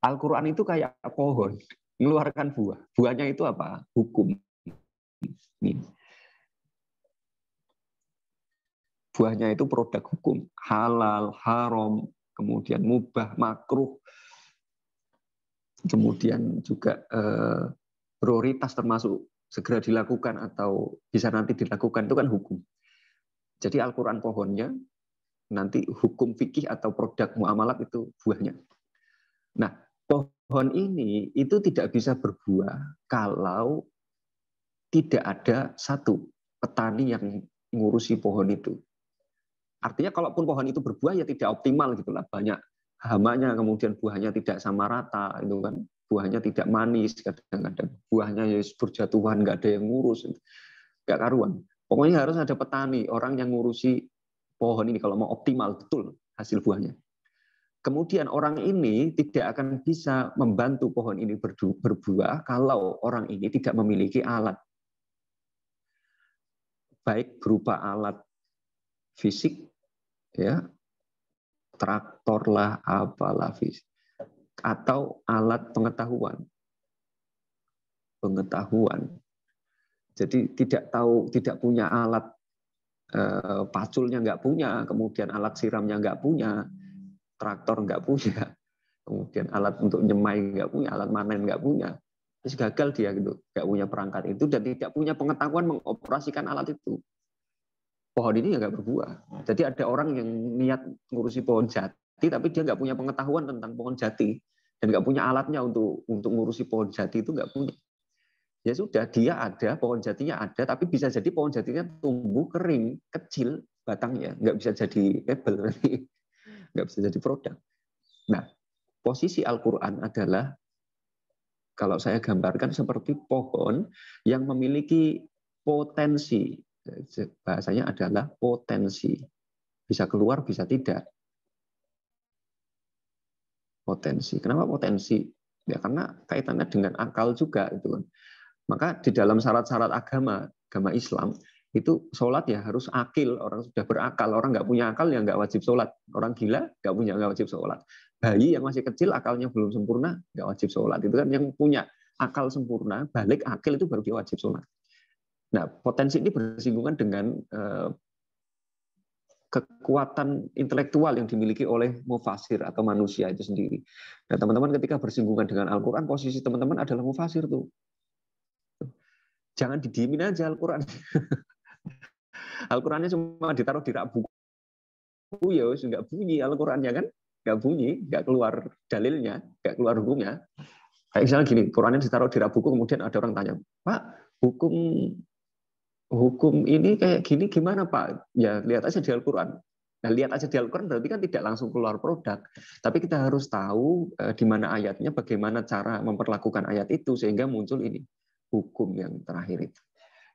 S1: Al-Quran itu kayak pohon. Mengeluarkan buah. Buahnya itu apa? Hukum. Ini. Buahnya itu produk hukum, halal, haram, kemudian mubah, makruh, kemudian juga prioritas termasuk segera dilakukan atau bisa nanti dilakukan, itu kan hukum. Jadi Al-Quran pohonnya, nanti hukum fikih atau produk muamalat itu buahnya. Nah, pohon ini itu tidak bisa berbuah kalau tidak ada satu petani yang ngurusi pohon itu. Artinya kalaupun pohon itu berbuah ya tidak optimal gitulah, banyak hamanya, kemudian buahnya tidak sama rata, itu kan buahnya tidak manis, kadang-kadang buahnya ya berjatuhan, nggak ada yang ngurus, nggak karuan. Pokoknya harus ada petani, orang yang ngurusi pohon ini kalau mau optimal betul hasil buahnya. Kemudian orang ini tidak akan bisa membantu pohon ini berbuah kalau orang ini tidak memiliki alat, baik berupa alat fisik, ya, traktor lah, apalah, atau alat pengetahuan. Jadi tidak punya alat, paculnya nggak punya, kemudian alat siramnya nggak punya, traktor nggak punya, kemudian alat untuk nyemai nggak punya, alat manen nggak punya, terus gagal dia gitu, nggak punya perangkat itu dan tidak punya pengetahuan mengoperasikan alat itu. Pohon ini nggak berbuah. Jadi ada orang yang niat ngurusi pohon jati, tapi dia nggak punya pengetahuan tentang pohon jati dan nggak punya alatnya untuk ngurusi pohon jati itu nggak punya. Ya sudah, dia ada, pohon jatinya ada, tapi bisa jadi pohon jatinya tumbuh kering, kecil batangnya, nggak bisa jadi label, nggak bisa jadi produk. Nah, posisi Al-Quran adalah, kalau saya gambarkan seperti pohon yang memiliki potensi. Bahasanya adalah potensi. Bisa keluar, bisa tidak. Potensi. Kenapa potensi? Ya karena kaitannya dengan akal juga. Itu kan. Maka di dalam syarat-syarat agama Islam, itu sholat ya harus akil. Orang sudah berakal. Orang nggak punya akal ya nggak wajib sholat. Orang gila nggak wajib sholat. Bayi yang masih kecil, akalnya belum sempurna, nggak wajib sholat. Itu kan yang punya akal sempurna, balik akil itu baru dia wajib sholat. Nah, potensi ini bersinggungan dengan kekuatan intelektual yang dimiliki oleh mufasir atau manusia itu sendiri. Nah, teman-teman ketika bersinggungan dengan Al-Quran, posisi teman-teman adalah mufasir tuh. Jangan didiemin aja Al-Quran. Al-Qurannya cuma ditaruh di rak buku, ya nggak bunyi Al-Qurannya kan, nggak bunyi, nggak keluar dalilnya, nggak keluar hukumnya. Kayak misalnya gini, Qurannya ditaruh di rak buku, kemudian ada orang tanya, Pak, hukum ini kayak gini gimana Pak? Ya lihat aja di Al-Quran. Nah, lihat aja di Al-Quran berarti kan tidak langsung keluar produk. Tapi kita harus tahu di mana ayatnya, bagaimana cara memperlakukan ayat itu, sehingga muncul ini hukum yang terakhir itu.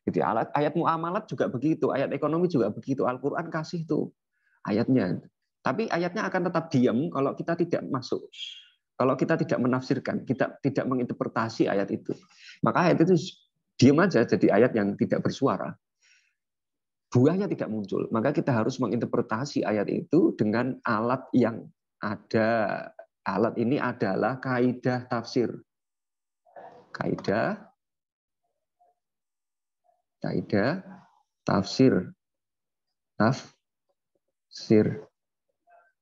S1: Gitu, ayat muamalat juga begitu, ayat ekonomi juga begitu. Al-Quran kasih tuh ayatnya. Tapi ayatnya akan tetap diam kalau kita tidak masuk. Kalau kita tidak menafsirkan, kita tidak menginterpretasi ayat itu. Maka ayat itu diam aja jadi ayat yang tidak bersuara. Buahnya tidak muncul. Maka kita harus menginterpretasi ayat itu dengan alat yang ada. Alat ini adalah kaidah tafsir. Kaidah tafsir.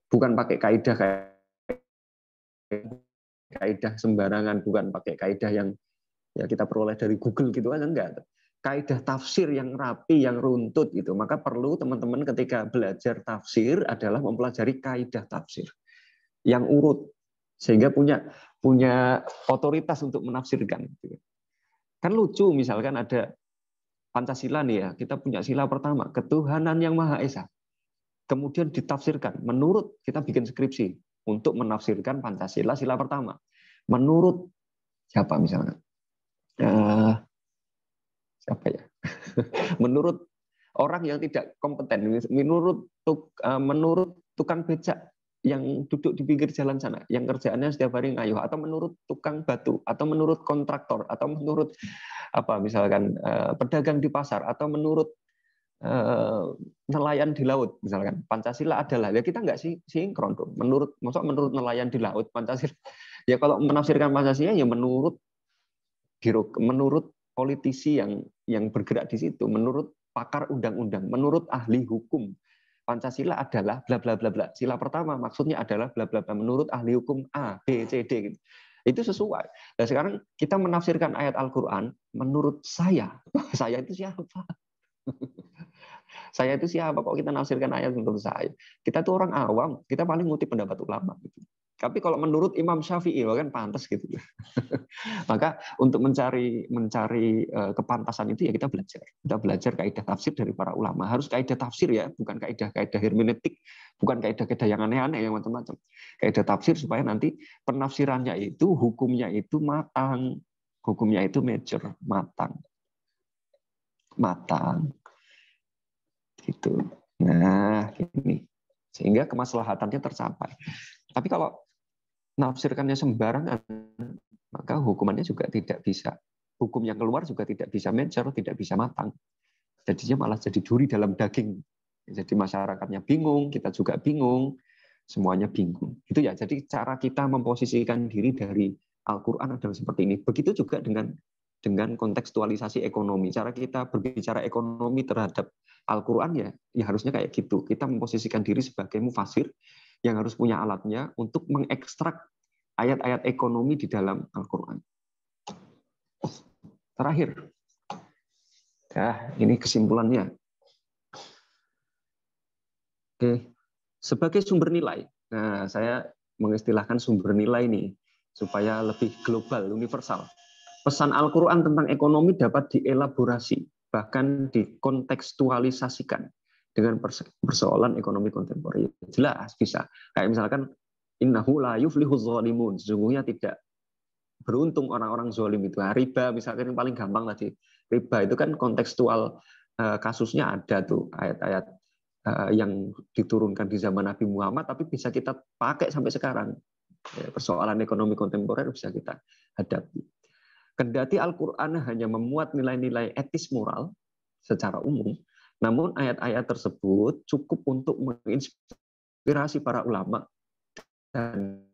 S1: Bukan pakai kaidah sembarangan, bukan pakai kaidah yang ya kita peroleh dari Google gitu aja, enggak. Kaidah tafsir yang rapi, yang runtut gitu. Maka perlu teman-teman ketika belajar tafsir adalah mempelajari kaidah tafsir yang urut sehingga punya otoritas untuk menafsirkan. Kan lucu misalkan ada Pancasila nih ya, kita punya sila pertama, ketuhanan yang Maha Esa. Kemudian ditafsirkan. Menurut kita bikin skripsi untuk menafsirkan Pancasila sila pertama. Menurut siapa misalnya? Siapa ya? Menurut orang yang tidak kompeten, menurut tukang becak yang duduk di pinggir jalan sana, yang kerjaannya setiap hari ngayuh, atau menurut tukang batu, atau menurut kontraktor, atau menurut misalkan pedagang di pasar, atau menurut nelayan di laut, misalkan Pancasila adalah ya kita nggak sinkron dong. Menurut nelayan di laut Pancasila, ya kalau menafsirkan Pancasila ya menurut politisi yang bergerak di situ, menurut pakar undang-undang, menurut ahli hukum, Pancasila adalah bla bla bla bla. Sila pertama maksudnya adalah bla bla bla menurut ahli hukum A, B, C, D gitu. Itu sesuai. Nah, sekarang kita menafsirkan ayat Al-Qur'an menurut saya. Saya itu siapa? Saya itu siapa kok kita nafsirkan ayat menurut saya? Kita tuh orang awam, kita paling ngutip pendapat ulama gitu. Tapi kalau menurut Imam Syafi'i kan pantas gitu. Maka untuk mencari kepantasan itu ya kita belajar. Kita belajar kaidah tafsir dari para ulama. Harus kaidah tafsir ya, bukan kaidah hermeneutik, bukan kaidah yang aneh-aneh yang macam-macam. Kaidah tafsir supaya nanti penafsirannya itu, hukumnya itu matang. Hukumnya itu mature, matang. Gitu. Nah, ini sehingga kemaslahatannya tercapai. Tapi kalau nafsirkannya sembarangan, maka hukumannya juga tidak bisa. Hukum yang keluar juga tidak bisa mature, tidak bisa matang. Jadinya malah jadi duri dalam daging. Jadi masyarakatnya bingung, kita juga bingung, semuanya bingung. Itu ya. Jadi cara kita memposisikan diri dari Al-Qur'an adalah seperti ini. Begitu juga dengan kontekstualisasi ekonomi. Cara kita berbicara ekonomi terhadap Al-Qur'an ya harusnya kayak gitu. Kita memposisikan diri sebagai mufasir yang harus punya alatnya untuk mengekstrak ayat-ayat ekonomi di dalam Al-Qur'an. Terakhir. Ya, ini kesimpulannya. Oke. Sebagai sumber nilai. Nah, saya mengistilahkan sumber nilai ini supaya lebih global, universal. Pesan Al-Qur'an tentang ekonomi dapat dielaborasi, bahkan dikontekstualisasikan dengan persoalan ekonomi kontemporer. Jelas bisa. Kayak misalkan innahu la yuflihuz zalimun. Sesungguhnya tidak beruntung orang-orang zalim itu. Riba misalkan yang paling gampang tadi. Riba itu kan kontekstual kasusnya ada tuh ayat-ayat yang diturunkan di zaman Nabi Muhammad tapi bisa kita pakai sampai sekarang. Persoalan ekonomi kontemporer bisa kita hadapi. Kendati Al-Qur'an hanya memuat nilai-nilai etis moral secara umum, namun ayat-ayat tersebut cukup untuk menginspirasi para ulama dan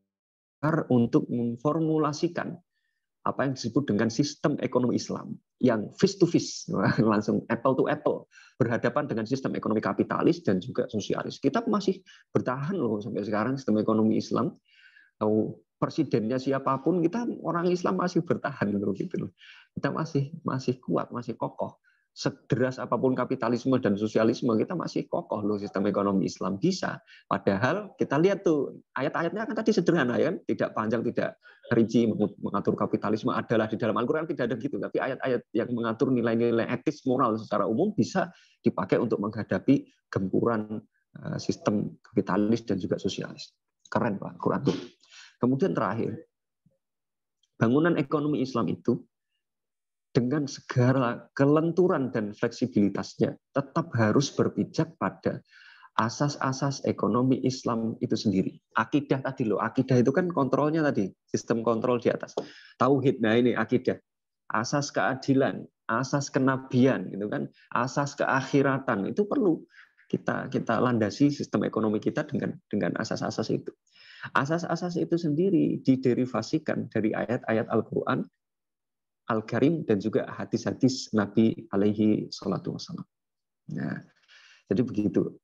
S1: untuk memformulasikan apa yang disebut dengan sistem ekonomi Islam yang face to face, langsung apple to apple, berhadapan dengan sistem ekonomi kapitalis dan juga sosialis. Kita masih bertahan loh sampai sekarang sistem ekonomi Islam. Presidennya siapapun, kita orang Islam masih bertahan loh gitu loh. Kita masih kuat, masih kokoh. sederas apapun kapitalisme dan sosialisme, kita masih kokoh loh sistem ekonomi Islam bisa. Padahal kita lihat tuh ayat-ayatnya kan tadi sederhana ya, tidak panjang, tidak rinci mengatur kapitalisme adalah di dalam Al-Qur'an tidak ada gitu. Tapi ayat-ayat yang mengatur nilai-nilai etis moral secara umum bisa dipakai untuk menghadapi gempuran sistem kapitalis dan juga sosialis. Keren Pak Al-Qur'an tuh. Kemudian terakhir, bangunan ekonomi Islam itu dengan segala kelenturan dan fleksibilitasnya tetap harus berpijak pada asas-asas ekonomi Islam itu sendiri. Akidah tadi loh, akidah itu kan kontrolnya tadi, sistem kontrol di atas. Tauhid, nah ini akidah. Asas keadilan, asas kenabian, gitu kan, asas keakhiratan itu perlu kita landasi sistem ekonomi kita dengan asas-asas itu. Asas-asas itu sendiri diderivasikan dari ayat-ayat Al-Qur'an Al-Karim dan juga hadis-hadis Nabi alaihi salatu wassalam. Nah, jadi begitu.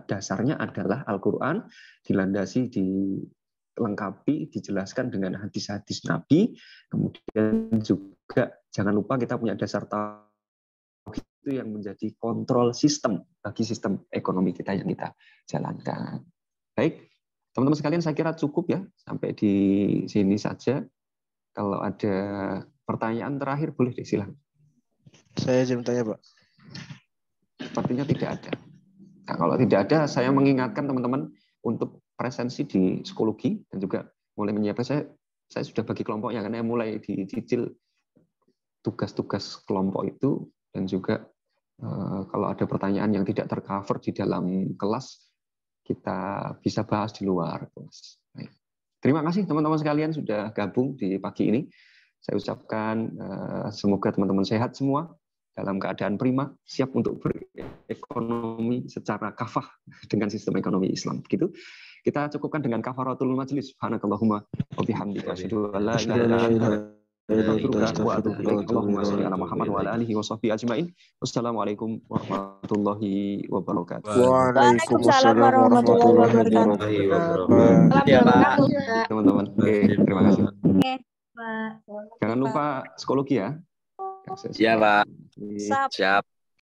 S1: Dasarnya adalah Al-Quran dilandasi, dilengkapi, dijelaskan dengan hadis-hadis Nabi. Kemudian juga jangan lupa kita punya dasar tauhid itu yang menjadi kontrol sistem bagi sistem ekonomi kita yang kita jalankan. Baik, teman-teman sekalian saya kira cukup ya sampai di sini saja. Kalau ada pertanyaan terakhir boleh deh, silakan.
S6: Saya izin bertanya, Pak.
S1: Sepertinya tidak ada. Nah, kalau tidak ada, saya mengingatkan teman-teman untuk presensi di psikologi dan juga mulai menyiapkan. Saya sudah bagi kelompoknya karena mulai dicicil tugas-tugas kelompok itu dan juga kalau ada pertanyaan yang tidak tercover di dalam kelas, kita bisa bahas di luar kelas. Baik. Terima kasih teman-teman sekalian sudah gabung di pagi ini. Saya ucapkan semoga teman-teman sehat semua, dalam keadaan prima, siap untuk berekonomi secara kafah dengan sistem ekonomi Islam. Begitu. Kita cukupkan dengan kafaratul majlis. Subhanakallahumma wa bihamdika asyhadu an la ilaha illa anta astaghfiruka wa atubu ilaik. Allahumma shalli ala Muhammad wa ala alihi wa sahbihi ajmain. Wassalamualaikum warahmatullahi wabarakatuh.
S6: Waalaikumsalam warahmatullahi wabarakatuh.
S5: Ya, Pak.
S1: Teman-teman. Terima kasih.
S7: Pak.
S1: Jangan lupa psikologi ya.
S5: Ya, Pak. Siap.